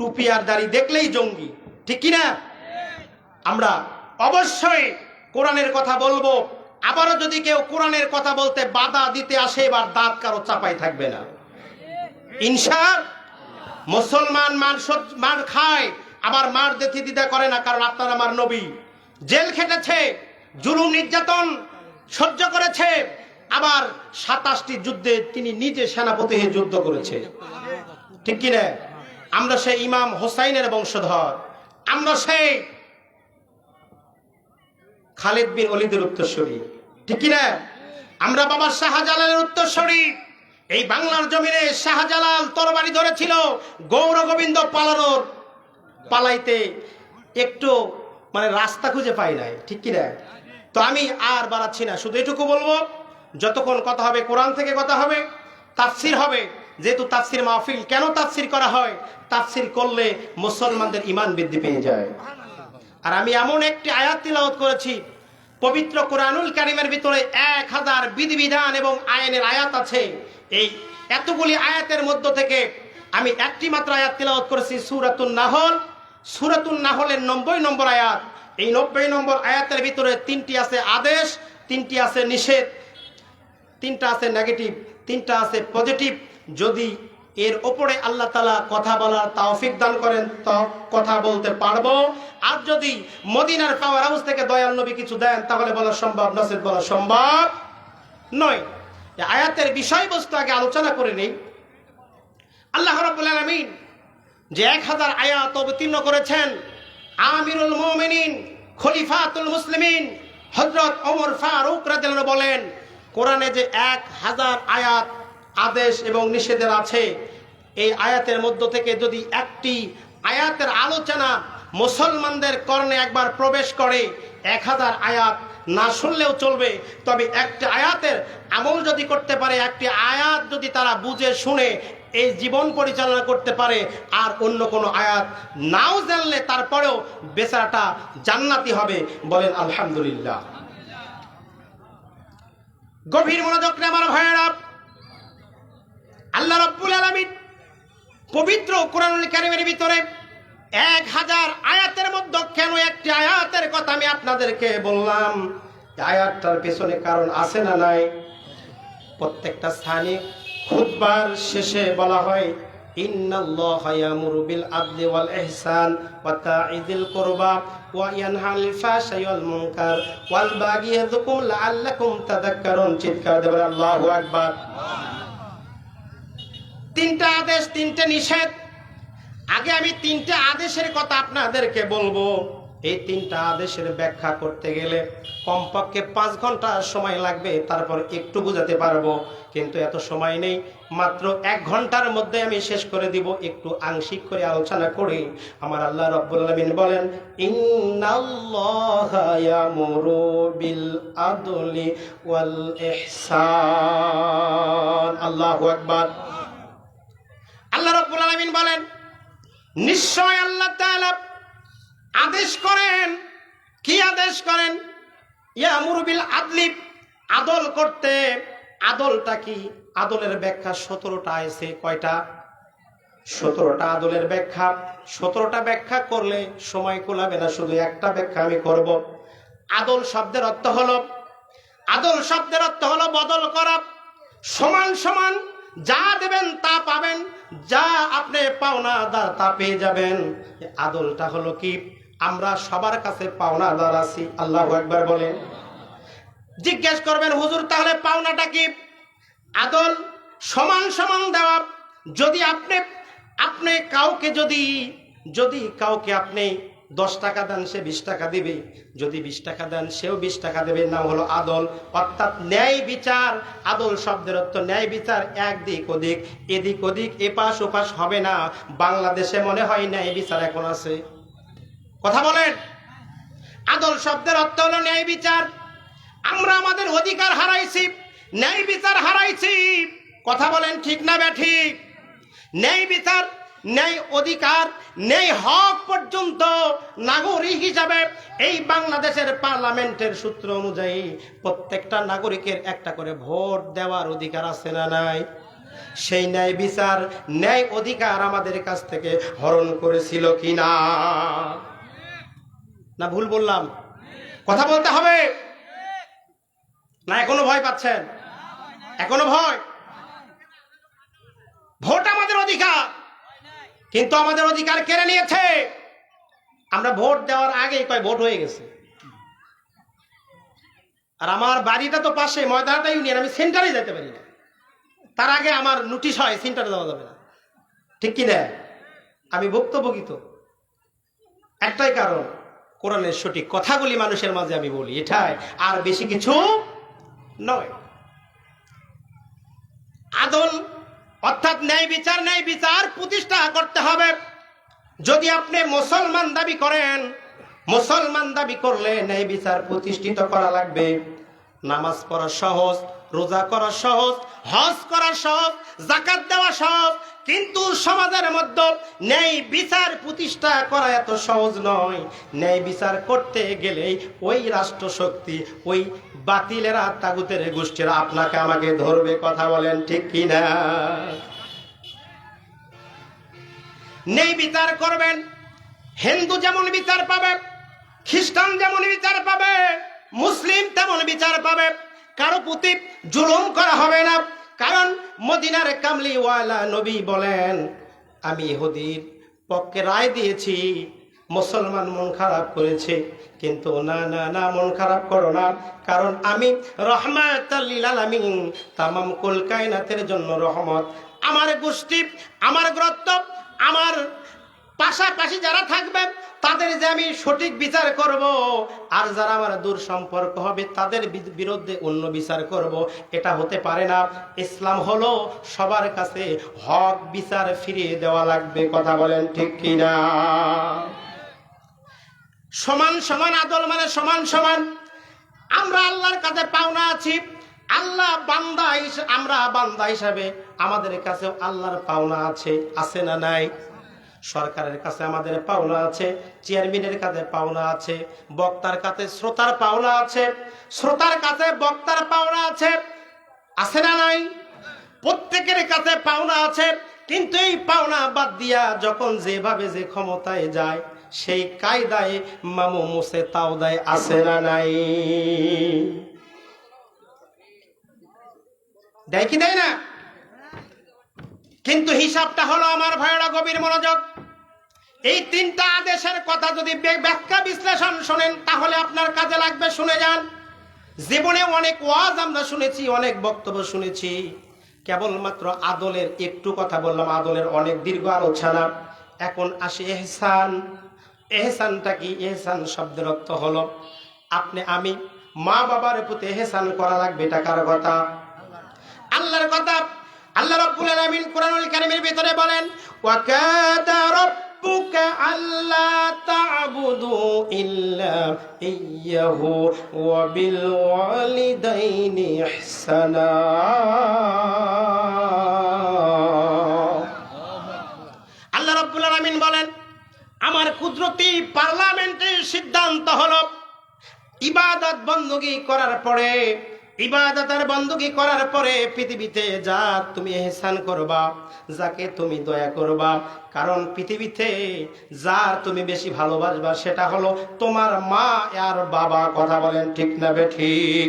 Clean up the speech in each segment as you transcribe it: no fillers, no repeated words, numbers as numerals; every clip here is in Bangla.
টুপি আর দাড়ি দেখলেই জঙ্গি, ঠিক কিনা? আমরা অবশ্যই কোরআনের কথা বলবো। আবারও যদি কেউ কোরআনের কথা বলতে বাধা দিতে আসে, এবার দাঁত কারো চাপাই থাকবে না ইনশাআল্লাহ। মুসলমান মার খায়, আবার মার দেখে দ্বিধা করে না, কারণ আপনার আমার নবী জেল খেটেছে, জুলুম নির্যাতন সহ্য করেছে, আবার 27টি যুদ্ধে তিনি নিজে সেনাপতি হয়ে যুদ্ধ করেছে, ঠিক কিনা? আমরা সেই ইমাম হোসাইনের বংশধর, আমরা সেই খালিদ বিন ওলীদের উত্তরসূরি, ঠিক কিনা? আমরা বাবা শাহজালালের উত্তরসূরি। এই বাংলার জমিনে শাহজালাল তরবারি ধরেছিল গৌর গোবিন্দ পালাইতে একটু রাস্তা খুঁজে পাই নাই, ঠিক কিনা? তো আমি আর বাড়াচ্ছি না, শুধু এটুকু বলবো, যতক্ষণ কথা হবে কোরআন থেকে কথা হবে, তাফসির হবে। যেহেতু তাফসির মাহফিল, কেন তাফসির করা হয়? তাফসির করলে মুসলমানদের ঈমান বৃদ্ধি পেয়ে যায়। আর আমি এমন একটি আয়াত তিলাওয়াত করেছি, পবিত্র কোরআনুল কারীমের ভিতরে 1000 বিধিবিধান এবং আইনের আয়াত আছে। এই এতগুলি আয়াতের মধ্য থেকে আমি একটি মাত্র আয়াত তিলাওয়াত করেছি, সূরাতুন নাহল। সূরাতুন নাহলের 90 নম্বর আয়াত। এই 90 নম্বর আয়াতের ভিতরে 3টি আছে আদেশ, 3টি আছে নিষেধ, 3টা আছে নেগেটিভ, 3টা আছে পজিটিভ। যদি এর ওপরে আল্লাহ তাআলা কথা বলার তৌফিক দান করেন তো কথা বলতে পারবো। আর যদি মদিনার পাওয়ার হাউস থেকে দয়াল নবী কিছু দেন, তাহলে বলা সম্ভব, নসিহত বলা সম্ভব নয়। এই আয়াতের বিষয়বস্তু আগে আলোচনা করে নেই। আল্লাহ রাব্বুল আলামিন যে 1000 আয়াত অবতীর্ণ করেছেন, আমিরুল মুমিনিন খলিফাতুল মুসলিমিন হযরত ওমর ফারুক রাদিয়াল্লাহু আনহু বলেন, কোরআনে যে 1000 আয়াত আদেশ এবং নিষেধের আছে, এই আয়াতের মধ্য থেকে যদি একটি আয়াতের আলোচনা মুসলমানদের কর্ণে একবার প্রবেশ করে, 1000 আয়াত না শুনলেও চলবে, তবে একটা আয়াতের আমল যদি করতে পারে, একটি আয়াত যদি তারা বুঝে শুনে এই জীবন পরিচালনা করতে পারে, আর অন্য কোনো আয়াত নাও জানলে তারপরেও বেচারাটা জান্নাতি হবে। বলেন আলহামদুলিল্লাহ। গভীর মনোযোগ রে আমার ভাইয়েরা, আল্লাহ রাব্বুল আলামিন পবিত্র কোরআনুল কারীমের ভিতরে 1000 আয়াতের মধ্যে কেন একটি আয়াতের কথা আমি আপনাদেরকে বললাম? আয়াতটার পেছনে কারণ আছে না নাই? প্রত্যেকটা স্থানে খুতবার শেষে বলা হয়, ইন্নাল্লাহা ইয়ামুরু বিল আদলি ওয়াল ইহসান ওয়া তা'যিল কুরবা ওয়া ইয়ানহা আনিল ফাহশাই ওয়াল মুনকার ওয়াল বাগি ইয়াযকুম লাআল্লাকুম তাযাক্কারুন। চিৎকার দেবেন আল্লাহু আকবার। 3টা আদেশ, 3টে নিষেধ। আগে আমি 3টে আদেশের কথা আপনাদেরকে বলবো। এই 3টা আদেশের ব্যাখ্যা করতে গেলে কমপক্ষে 5 ঘন্টা সময় লাগবে, তারপর একটু বুঝাতে পারবো, কিন্তু এত সময় নেই। মাত্র 1 ঘন্টার মধ্যে আমি শেষ করে দিব, একটু আংশিক করে আলোচনা করে। আমার আল্লাহ রাব্বুল আলামিন বলেন, ইন্নাল্লাহা ইয়ামুরু বিল আদলি ওয়াল ইহসান। আল্লাহু আকবার। আল্লাহ রাব্বুল আলামিন বলেন, নিশ্চয় আল্লাহ তাআলা আদেশ করেন। কি আদেশ করেন? ইয়ামুরু বিল আদলি, আদল করতে। আদলটা কি? আদলের ব্যাখ্যা 17টা আছে। কয়টা? 17টা আদলের ব্যাখ্যা। 17টা ব্যাখ্যা করলে সময় কুলাবে না, শুধু একটা ব্যাখ্যা আমি করব। আদল শব্দের অর্থ হলো, আদল শব্দের অর্থ হলো বদল করা। সমান সমান যা দেবেন তা পাবেন, যা আপনি পাওনাদার তা পেয়ে যাবেন। আদলটা হলো কি? আমরা সবার কাছে পাওনাদার আছি। আল্লাহু আকবার বলেন। জিজ্ঞেস করবেন, হুজুর তাহলে পাওনাটা কি? আদল সমান সমান দেওয়া। যদি আপনি কাউকে যদি কাউকে আপনি 10 টাকা দেন, সে 20 টাকা দিবে। যদি 20 টাকা দেন, সেও 20 টাকা দেবে। নাম হলো আদল, অর্থাৎ ন্যায় বিচার। আদল শব্দের অর্থ ন্যায় বিচার। একদিক ওদিক, এদিক ওদিক, এপাশ ওপাশ হবে না। বাংলাদেশে মনে হয় ন্যায় বিচার এখন আছে? কথা বলেন। আদল শব্দের অর্থ হলো ন্যায় বিচার। আমরা আমাদের অধিকার হারাইছি, ন্যায় বিচার হারাইছি। কথা বলেন ঠিক না ব্যাঠিক? ন্যায় বিচার, ন্যায় অধিকার, ন্যায় হক পর্যন্ত নাগরিক হিসাবে এই বাংলাদেশের পার্লামেন্টের সূত্র অনুযায়ী প্রত্যেকটা নাগরিকের একটা করে ভোট দেওয়ার অধিকার আছে না নাই? সেই ন্যায় বিচার, ন্যায় অধিকার আমাদের কাছ থেকে হরণ করেছিল কিনা? না ভুল বললাম? কথা বলতে হবে না? এখনো ভয় পাচ্ছেন? এখনো ভয়? ভোট আমাদের অধিকার, কিন্তু আমাদের অধিকার কেড়ে নিয়েছে। আমরা ভোট দেওয়ার আগেই কয় ভোট হয়ে গেছে। আর আমার বাড়িটা তো পাশে, ময়দানটা ইউনিয়ন, আমি সেন্টারে যেতে পারি না। তার আগে আমার নোটিশ হয় সেন্টারে যাওয়া যাবে না। ঠিক কি না? আমি ভুক্তভোগী তো। একটাই কারণ, কোরআনের সঠিক কথাগুলি মানুষের মাঝে আমি বলি, এটাই, আর বেশি কিছু নয়। আদল অর্থাৎ ন্যায় বিচার প্রতিষ্ঠা করতে হবে। যদি আপনি মুসলমান দাবি করেন, মুসলমান দাবি করলে ন্যায় বিচার প্রতিষ্ঠিত করা লাগবে। নামাজ পড়া সহজ, রোজা করা সহজ, হজ করা সহজ, যাকাত দেওয়া সহজ, কিন্তু সমাজের মধ্যে ন্যায় বিচার প্রতিষ্ঠা করা এত সহজ নয়। ন্যায় বিচার করতে গেলে ওই রাষ্ট্র শক্তি, ওই বাতিলেরা, তাগুতের গোষ্ঠীরা আপনাকে আমাকে ধরবে। কথা বলেন ঠিক কিনা? ন্যায় বিচার করবেন, হিন্দু যেমন বিচার পাবে, খ্রিস্টান যেমন বিচার পাবে, মুসলিম তেমন বিচার পাবে। কারো প্রতি জুলুম করা হবে না। কারণ মদিনার কামলিওয়ালা নবী বলেন, আমি ইহুদির পক্ষে রায় দিয়েছি, মুসলমান মন খারাপ করেছে, কিন্তু না না না, মন খারাপ করো না, কারণ আমি রহমাতুল লিল আলামিন, তামাম কুল কায়নাতের জন্য রহমত। আমার গোষ্ঠী, আমার গোত্র, আমার পাশাপাশি যারা থাকবে তাদের যে আমি সঠিক বিচার করব, আর যারা আমার দূর সম্পর্ক হবে তাদের বিরুদ্ধে অন্য বিচার করব, এটা হতে পারে না। ইসলাম হলো সবার কাছে হক বিচার ফিরিয়ে দেওয়া লাগবে। কথা বলেন ঠিক কিনা? সমান সমান আদল মানে সমান সমান। আমরা আল্লাহর কাছে পাওনা আছি, আল্লাহ বান্দা, আমরা বান্দা হিসাবে আমাদের কাছে আল্লাহর পাওনা আছে। আছে না নাই? সরকারের কাছে আমাদের পাওনা আছে, চেয়ারম্যানের কাছে পাওনা আছে, বক্তার কাছে শ্রোতার পাওনা আছে, শ্রোতার কাছে বক্তার পাওনা আছে। আছে না নাই? প্রত্যেকের কাছে পাওনা আছে। কিন্তু এই পাওনা বাদ দিয়া যখন যেভাবে যে ক্ষমতায় যায়, সেই কায়দায় মামু মুসে তাও দেয়। আছে না নাই? দেয় কি দেয় না? কিন্তু হিসাবটা হলো, আমার ভাইয়েরা গভীর মনোযোগ, এই তিনটা আদেশের কথা যদি ব্যাখ্যা বিশ্লেষণ শোনেন তাহলে আপনার কাজে লাগবে। শুনে যান। জীবনে অনেক ওয়াজ আমরা শুনেছি, অনেক বক্তব্য শুনেছি, কেবলমাত্র আদলের একটু কথা বললাম, আদলের অনেক দীর্ঘ আলোচনা। এখন আসে এহসান। এহসানটা কি? এহসান শব্দের অর্থ হলো আপনি আমি মা বাবার প্রতি এহসান করা লাগবে। এটা কার কথা? আল্লাহর কথা। আল্লাহ রাব্বুল আলামিন কোরআনুল কারীমের ভিতরে বলেন, ওয়া কাদা রাব্বুকা আল্লা তা'বুদু ইল্লা ইয়্যাহু ওয়া বিল ওয়ালিদাইনি ইহসানা। আল্লাহ রাব্বুল আলামিন বলেন, আমার কুদরতি পার্লামেন্টের সিদ্ধান্ত হলো ইবাদত বندگی করার পরে, ইবাদত আর বندگی করার পরে পৃথিবীতে যা তুমি ইহসান করবা, যাকে তুমি দয়া করবা, কারণ পৃথিবীতে যার তুমি বেশি ভালোবাসবা সেটা হলো তোমার মা আর বাবা। কথা বলেন ঠিক না বেঠিক?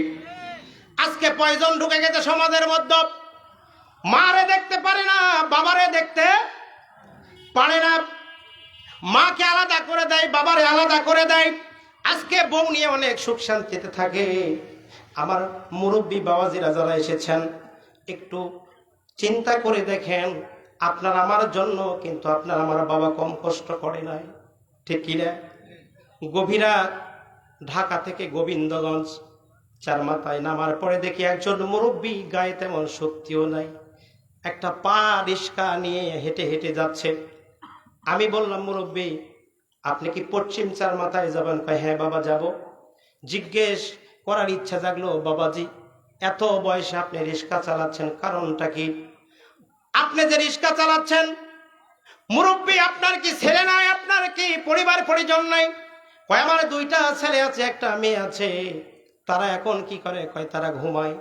আজকে পয়জন ঢুকে গেছে সমাজের মধ্যে, মারে দেখতে পারে না, বাবারে দেখতে পারে না, মাকে আলাদা করে দেয়, বাবারে আলাদা করে দেয়। আজকে বউ নিয়ে অনেক সুখ শান্তিতে থাকে। আমার মুরব্বী বাবাজিরা যারা এসেছেন, একটু চিন্তা করে দেখেন, আপনার আমার জন্য কিন্তু আপনার আমার বাবা কম কষ্ট করে নাই। ঠিক কিনা? গভীরা ঢাকা থেকে গোবিন্দগঞ্জ চারমাথায় নামার পরে দেখি একজন মুরব্বী, গায়ে তেমন শক্তিও নাই, একটা পা রিস্কা নিয়ে হেঁটে হেঁটে যাচ্ছে। আমি বললাম, মুরব্বী আপনি কি পশ্চিম চারমাথায় যাবেন? কয় হ্যাঁ বাবা যাব। জিজ্ঞেস করার ইচ্ছা জাগলো, বাবাজি এত বয়সে আপনি রিস্কা চালাচ্ছেন, কারণটা কি? আপনি যে রিস্কা চালাচ্ছেন, মুরব্বী আপনার কি ছেলে নাই? আপনার কি পরিবার পরিজন নাই? কয় আমার দুইটা ছেলে আছে, একটা মেয়ে আছে। তারা এখন কি করে? কয় তারা ঘুমায়।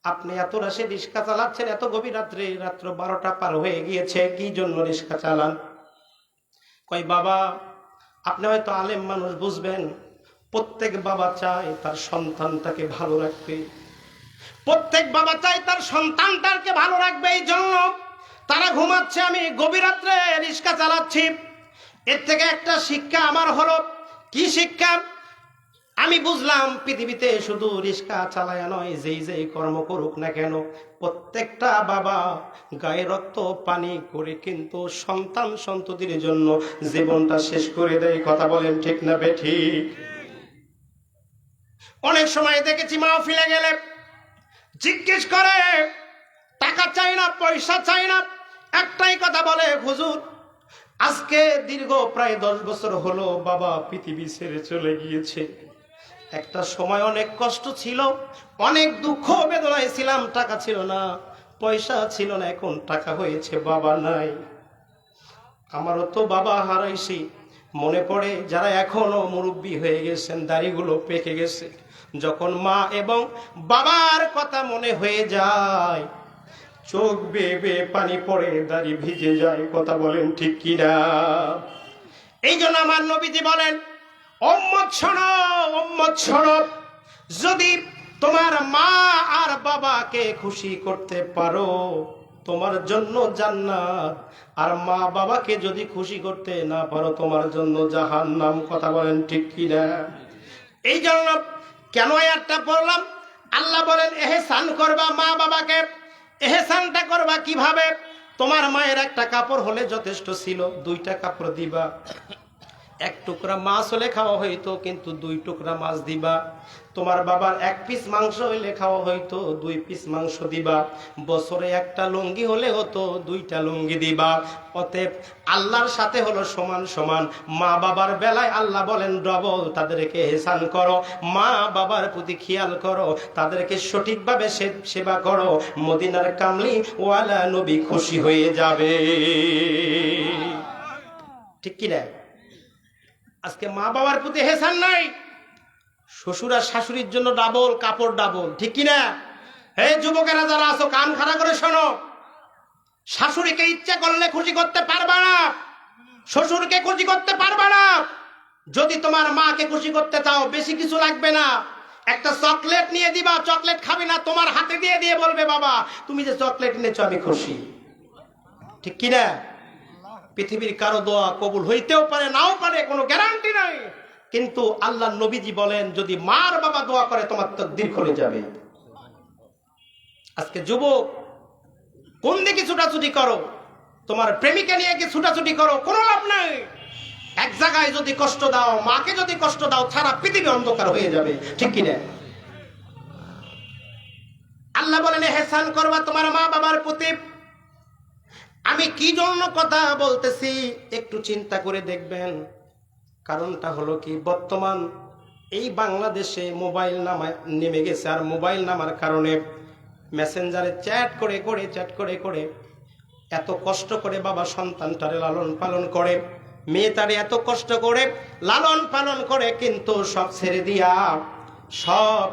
আপনি এত রাশে রিক্সা চালাচ্ছেন, এত গভীর রাত্রে, রাত্র 12টা পার হয়ে গিয়েছে, কি জন্য রিক্সা চালান? কই বাবা, আপনি হয়তো আলেম মানুষ, বুঝবেন। প্রত্যেক বাবা চায় তার সন্তানটাকে ভালো রাখবে, প্রত্যেক বাবা চায় তার সন্তানটাকে ভালো রাখবে, এই জন্য তারা ঘুমাচ্ছে, আমি গভীর রাত্রে রিক্সা চালাচ্ছি। এর থেকে একটা শিক্ষা আমার হলো, কি শিক্ষা? আমি বুঝলাম পৃথিবীতে শুধু রিক্সা চালায় নয়, যেই যেই কর্ম করুক না কেন, প্রত্যেকটা বাবা গায়ে রক্ত পানি করে কিন্তু সন্তান সন্ততির জন্য জীবনটা শেষ করে দেয়। কথা বলেন ঠিক না বেঠিক? অনেক সময় দেখেছি মাহফিলে গেলে জিজ্ঞেস করে, টাকা চাই না, পয়সা চাই না, একটাই কথা বলে, হুজুর আজকে দীর্ঘ প্রায় 10 বছর হলো বাবা পৃথিবী ছেড়ে চলে গিয়েছে। একটা সময় অনেক কষ্ট ছিল, অনেক দুঃখ বেদনায় ছিলাম, টাকা ছিল না, পয়সা ছিল না, এখন টাকা হয়েছে, বাবা নাই। আমারও তো বাবা হারাইছি। মনে পড়ে যারা এখনো মুরব্বী হয়ে গেছেন, দাড়িগুলো পেকে গেছে, যখন মা এবং বাবার কথা মনে হয়ে যায়, চোখ বেয়ে বেয়ে পানি পড়ে, দাড়ি ভিজে যায়। কথা বলেন ঠিক কিনা? এই জন্য আমার নবীজি বলেন, উম্মত শোনো, উম্মত শোনো, যদি তোমার মা আর বাবাকে খুশি করতে পারো তোমার জন্য জান্নাত, আর মা বাবাকে যদি খুশি করতে না পারো তোমার জন্য জাহান্নাম। কথা বলেন ঠিক কিনা? এই জন্য কেন আয়াতটা পড়লাম? আল্লাহ বলেন এহসান করবা মা বাবাকে। এহসানটা করবা কিভাবে? তোমার মায়ের একটা কাপড় হলে যথেষ্ট ছিল, 2টা কাপড় দিবা। 1 টুকরা মাছ হলে খাওয়া হইতো, কিন্তু 2 টুকরা মাছ দিবা। তোমার বাবার 1 পিস মাংস হইলে খাওয়া হইতো, 2 পিস মাংস দিবা। বছরে একটা লুঙ্গি হলে হতো, 2টা লুঙ্গি দিবা। অতএব আল্লাহর সাথে হলো সমান সমান। মা বাবার বেলায় আল্লাহ বলেন ডবল, তাদেরকে এহসান করো, মা বাবার প্রতি খেয়াল করো, তাদেরকে সঠিকভাবে সেবা করো। মদিনার কামলি ওয়ালা নবী খুশি হয়ে যাবে। ঠিক কি না? আজকে মা বাবার প্রতি এহসান নাই, শ্বশুর আর শাশুড়ির জন্য ডাবল কাপড়, ডাবল। ঠিক কিনা? হে যুবকেরা যারা আছো, কান খাড়া করে শোনো। শাশুড়িকে ইচ্ছা করলে খুশি করতে পারবা না, শ্বশুরকে খুশি করতে পারবা না। যদি তোমার মাকে খুশি করতে চাও, বেশি কিছু লাগবে না, একটা চকলেট নিয়ে দিবা। চকলেট খাবি না, তোমার হাতে দিয়ে দিয়ে বলবে, বাবা তুমি যে চকলেট এনেছো আমি খুশি। ঠিক কিনা? পৃথিবীর কারো দোয়া কবুল হইতেও পারে, নাও পারে, কোনো গ্যারান্টি নাই। কিন্তু আল্লাহ নবীজি বলেন, যদি মার বাবা দোয়া করে তোমার তাকদীর খুলে যাবে। আজকে যুবক কোন দিকে ছুটাছুটি করো, তোমার প্রেমিকা নিয়ে কি ছুটাছুটি করো, কোনো লাভ নাই। এক জায়গায় যদি কষ্ট দাও, মাকে যদি কষ্ট দাও, সারা পৃথিবী অন্ধকার হয়ে যাবে। ঠিক কিনা? আল্লাহ বলেন এহসান করবা তোমার মা বাবার প্রতি। আমি কি জন্য কথা বলতেছি একটু চিন্তা করে দেখবেন। কারণটা হলো কি, বর্তমান এই বাংলাদেশে মোবাইল নেমে গেছে, আর মোবাইল নামার কারণে মেসেঞ্জারে চ্যাট করে করে এত কষ্ট করে বাবা সন্তানটারে লালন পালন করে, মেয়ে তারে এত কষ্ট করে লালন পালন করে, কিন্তু সব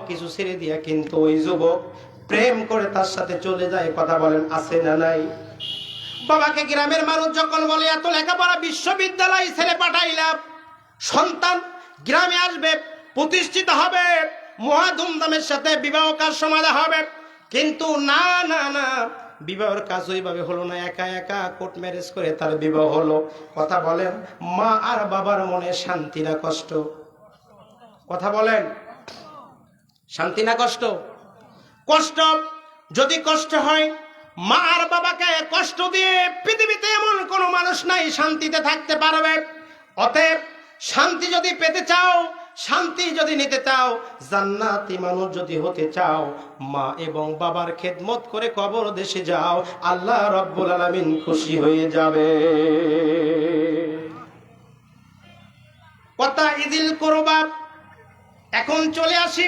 কিছু ছেড়ে দিয়া কিন্তু ওই যুবক প্রেম করে তার সাথে চলে যায়। কথা বলেন আছে না নাই? বাবাকে গ্রামের মানুষ যখন বলে এত লেখাপড়া, বিশ্ববিদ্যালয় ছেলে পাঠাইলাম, সন্তান গ্রামে আসবে, প্রতিষ্ঠিত হবে, মহা ধুমধামের সাথে বিবাহ কাজ সমাধা হবে, কিন্তু না না না, বিবাহের কাজ ওইভাবে হলো না, একা একা কোর্ট ম্যারেজ করে তার বিবাহ হলো। কথা বলেন, মা আর বাবার মনে শান্তি না কষ্ট? কথা বলেন, শান্তি না কষ্ট? কষ্ট। যদি কষ্ট হয়, মা আর বাবাকে কষ্ট দিয়ে পৃথিবীতে এমন কোনো মানুষ নাই শান্তিতে থাকতে পারবে। অতএব শান্তি যদি পেতে চাও, শান্তি যদি নিতে চাও, জান্নাতি মানুষ যদি হতে চাও, মা এবং বাবার খেদমত করে কবর দেশে যাও, আল্লাহ রব্বুল আলামিন খুশি হয়ে যাবে। কথা ইদিল কুরবা। এখন চলে আসি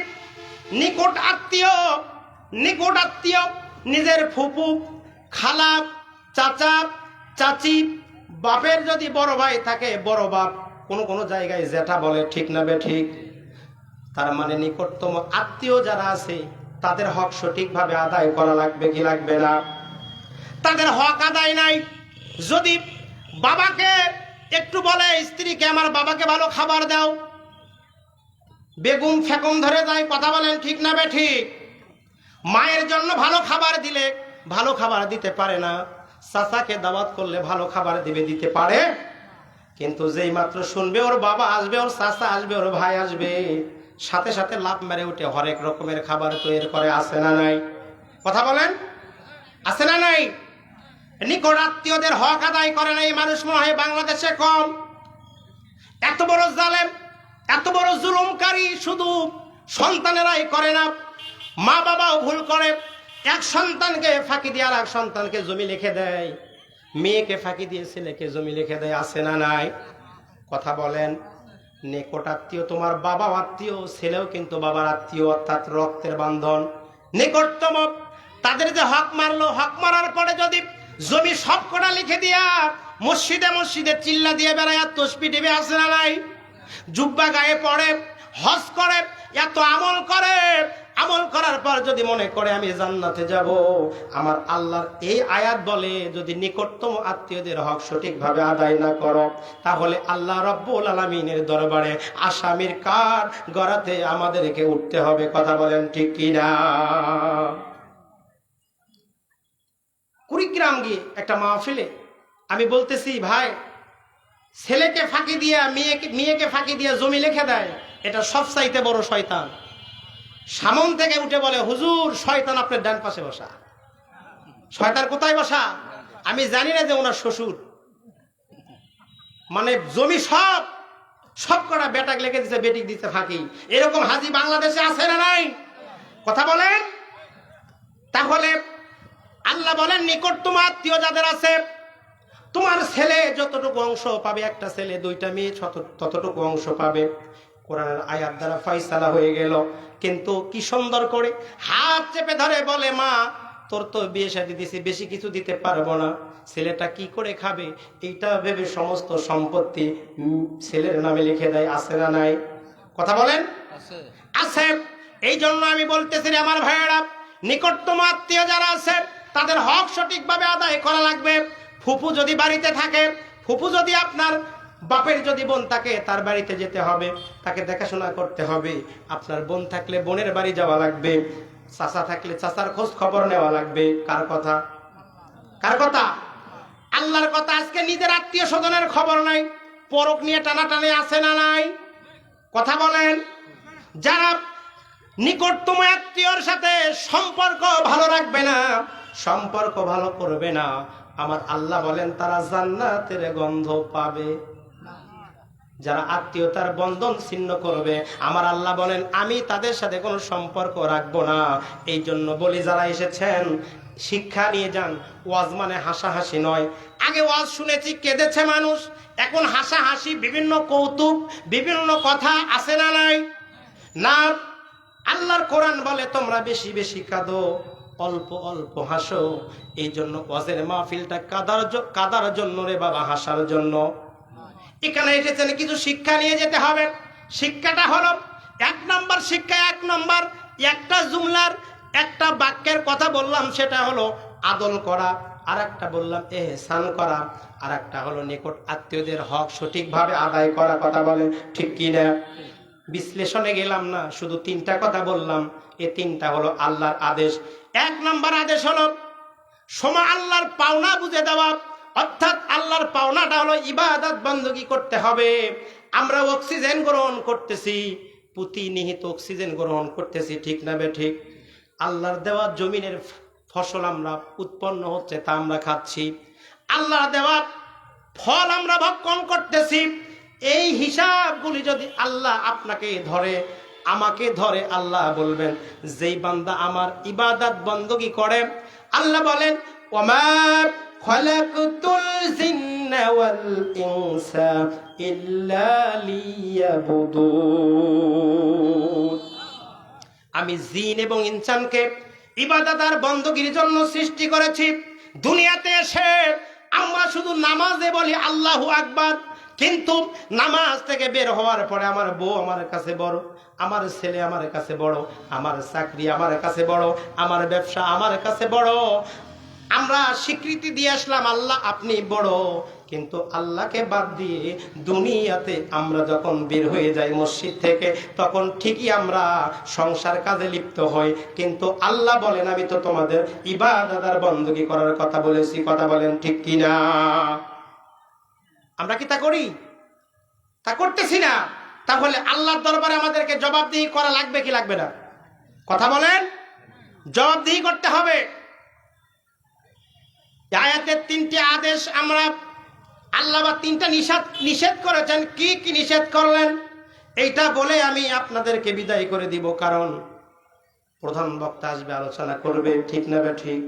নিকট আত্মীয়, নিজের ফুফু, খালা, চাচা, চাচি, বাপের যদি বড় ভাই থাকে বড় বাপ, কোন জায়গায় জেঠা বলে। ঠিক না বে ঠিক? তার মানে নিকটতম আত্মীয় যারা আছে তাদের হক সঠিকভাবে আদায় করা লাগবে কি লাগবে না? তাদের হক আদায় নাই। যদি বাবাকে একটু বলে স্ত্রীকে আমার বাবাকে ভালো খাবার দাও, বেগুন ফেকুন ধরে যায়। কথা বলেন ঠিক না বেঠিক? মায়ের জন্য ভালো খাবার দিলে ভালো খাবার দিতে পারে না, চাচাকে দাওয়াত করলে ভালো খাবার দিতে পারে। কিন্তু যেই মাত্র শুনবে ওর বাবা আসবে, ওর চাচা আসবে, ওর ভাই আসবে, সাথে সাথে লাফ মেরে উঠে হরেক রকমের খাবার তৈরি করে। আছে না নাই? কথা বলেন, আছে না নাই? নিকট আত্মীয়দের হক আদায় করে না এই মানুষ মনে হয় বাংলাদেশে কম। এত বড় জালেম, এত বড় জুলুমকারী শুধু সন্তানেরাই করে না, মা বাবাও ভুল করে। এক সন্তানকে ফাঁকি দিয়ে আর এক সন্তানকে জমি লিখে দেয়, মেয়েকে ফাঁকি দিয়ে ছেলেকে জমি লিখে দেয়। আছে না নাই? কথা বলেন। নিকট আত্মীয় তোমার বাবা আত্মীয়, ছেলেও কিন্তু বাবার আত্মীয়, অর্থাৎ রক্তের বান্ধন, নিকটতম। তাদের যে হক মারলো, হক মারার পরে যদি জমি সব কটা লিখে দিয়া মসজিদে মসজিদে চিল্লা দিয়ে বেড়ায় আর তসবি টিপে। আছে না নাই? জুব্বা গায়ে পড়ে, হজ করে, এত আমল করে, আমল করার পর যদি মনে করে আমি জান্নাতে যাব, আমার আল্লাহর এই আয়াত বলে যদি নিকটতম আত্মীয়দের হক সঠিকভাবে আদায় না করো, তাহলে আল্লাহ রাব্বুল আলামিনের দরবারে আসামির কাঠ গড়াতে আমাদেরকে উঠতে হবে। কথা বলেন ঠিক কিনা? কুড়িগ্রাম গিয়ে একটা মাহফিলে আমি বলতেছি, ভাই ছেলেকে ফাঁকি দিয়া মেয়েকে ফাঁকি দিয়া জমি লিখে দেয়, এটা সবচাইতে বড় শয়তান। সামন থেকে উঠে বলে, হুজুর শয়তান আপনার ডান পাশে বসা। শয়তান কোথায় বসা? আমি জানি না যে ওনার শ্বশুর। মানে জমি সব কটা বেটাক লেগে দিচ্ছে, বেটিক দিচ্ছে ফাঁকি। এরকম হাজি বাংলাদেশে আছে না নাই? কথা বলেন। তাহলে আল্লাহ বলেন নিকটতম আত্মীয় যাদের আছে, তোমার ছেলে যতটুকু অংশ পাবে, একটা ছেলে দুইটা মেয়ে ততটুকু অংশ পাবে। কোরআনের আয়াত দ্বারা ফয়সালা হয়ে গেল। কিন্তু কি সুন্দর করে হাত চেপে ধরে বলে, মা তোর তো বিয়ে শাদী দিছি, বেশি কিছু দিতে পারবো না, ছেলেটা কি করে খাবে, এইটা ভেবে সমস্ত সম্পত্তি ছেলের নামে লিখে দেয়। আছে না নাই? কথা বলেন, আছে। এই জন্য আমি বলতেছি আমার ভাইয়েরা, নিকটতম আত্মীয় যারা আছে তাদের হক সঠিকভাবে আদায় করা লাগবে। ফুফু যদি বাড়িতে থাকে, ফুফু যদি আপনার বাপের যদি বোন থাকে, তার বাড়িতে যেতে হবে, তাকে দেখাশোনা করতে হবে। আপনার বোন থাকলে বোনের বাড়ি যাওয়া লাগবে, চাচা থাকলে চাচার খোঁজ খবর নেওয়া লাগবে। কার কথা? কার কথা? আল্লাহর কথা। আজকে নিজের আত্মীয় স্বজনের খবর নাই, পরক নিয়ে টানাটানি আছে না নাই? কথা বলেন। যারা নিকটতম আত্মীয়র সাথে সম্পর্ক ভালো রাখবে না, সম্পর্ক ভালো করবে না, আমার আল্লাহ বলেন তারা জান্নাতের গন্ধ পাবে। যারা আত্মীয়তার বন্ধন ছিন্ন করবে, আমার আল্লাহ বলেন আমি তাদের সাথে কোনো সম্পর্ক রাখবো না। এই জন্য বলি, যারা এসেছেন শিক্ষা নিয়ে যান। ওয়াজ মানে হাসাহাসি নয়। আগে ওয়াজ শুনেছি কেঁদেছে মানুষ, এখন হাসাহাসি, বিভিন্ন কৌতুক, বিভিন্ন কথা। আছে না নাই? না। আল্লাহর কোরআন বলে তোমরা বেশি বেশি কাঁদো, অল্প অল্প হাসো। এই জন্য ওয়াজের মাহফিলটা কাদার জন্য রে বাবা, হাসার জন্য। এখানে এসেছেন কিছু শিক্ষা নিয়ে যেতে হবে। শিক্ষাটা হলো, এক নম্বর শিক্ষা, এক নম্বর একটা জুমলার একটা বাক্যের কথা বললাম, সেটা হলো আদল করা। আর একটা বললাম এহসান করা। আর একটা হলো নিকট আত্মীয়দের হক সঠিকভাবে আদায় করা। কথা বলে ঠিক কিনা? বিশ্লেষণে গেলাম না, শুধু তিনটা কথা বললাম। এ তিনটা হলো আল্লাহর আদেশ। এক নম্বর আদেশ হলো আল্লাহর পাওনা বুঝে দেওয়া, অর্থাৎ আল্লাহর পাওনাটা হলো ইবাদত বندگی করতে হবে। আমরা অক্সিজেন গ্রহণ করতেছি, প্রতিনিয়ত অক্সিজেন গ্রহণ করতেছি, ঠিক না বেঠিক? আল্লাহর দেওয়া জমিনের ফসল আমরা উৎপন্ন হচ্ছে, তা আমরা খাচ্ছি। আল্লাহর দেওয়া ফল আমরা ভক্ষণ করতেছি। এই হিসাবগুলি যদি আল্লাহ আপনাকে ধরে, আমাকে ধরে, আল্লাহ বলবেন যেই বান্দা আমার ইবাদত বندگی করে, আল্লাহ বলেন ওমা খালাকতুল জিন্না ওয়াল ইনসা ইল্লা লিয়াবুদুন। আমি জিন এবং ইনসানকে ইবাদত আর বندگির জন্য সৃষ্টি করেছি। দুনিয়াতে এসে আমরা শুধু নামাজে বলি আল্লাহু আকবার, কিন্তু নামাজ থেকে বের হওয়ার পরে আমার বউ আমার কাছে বড়, আমার ছেলে আমার কাছে বড়, আমার চাকরি আমার কাছে বড়, আমার ব্যবসা আমার কাছে বড়। আমরা স্বীকৃতি দিয়ে আসলাম আল্লাহ আপনি বড়, কিন্তু আল্লাহকে বাদ দিয়ে দুনিয়াতে আমরা যখন বের হয়ে যাই মসজিদ থেকে, তখন ঠিকই আমরা সংসার কাজে লিপ্ত হই, কিন্তু আল্লাহ বলেন আমি তো তোমাদের ইবাদত আর বندگی করার কথা বলেছি। কথা বলেন ঠিক কিনা? আমরা কি তা করি? তা করতেছি না। তাহলে আল্লাহর দরবারে আমাদেরকে জবাবদিহি করা লাগবে কি লাগবে না? কথা বলেন। জবাবদিহি করতে হবে। আয়াতের 3টি আদেশ আমরা আল্লাহ বা 3টা নিষেধ করেছেন। কি কি নিষেধ করলেন এইটা বলে আমি আপনাদেরকে বিদায় করে দিব, কারণ প্রধান বক্তা আসবে, আলোচনা করবে, ঠিক না ঠিক?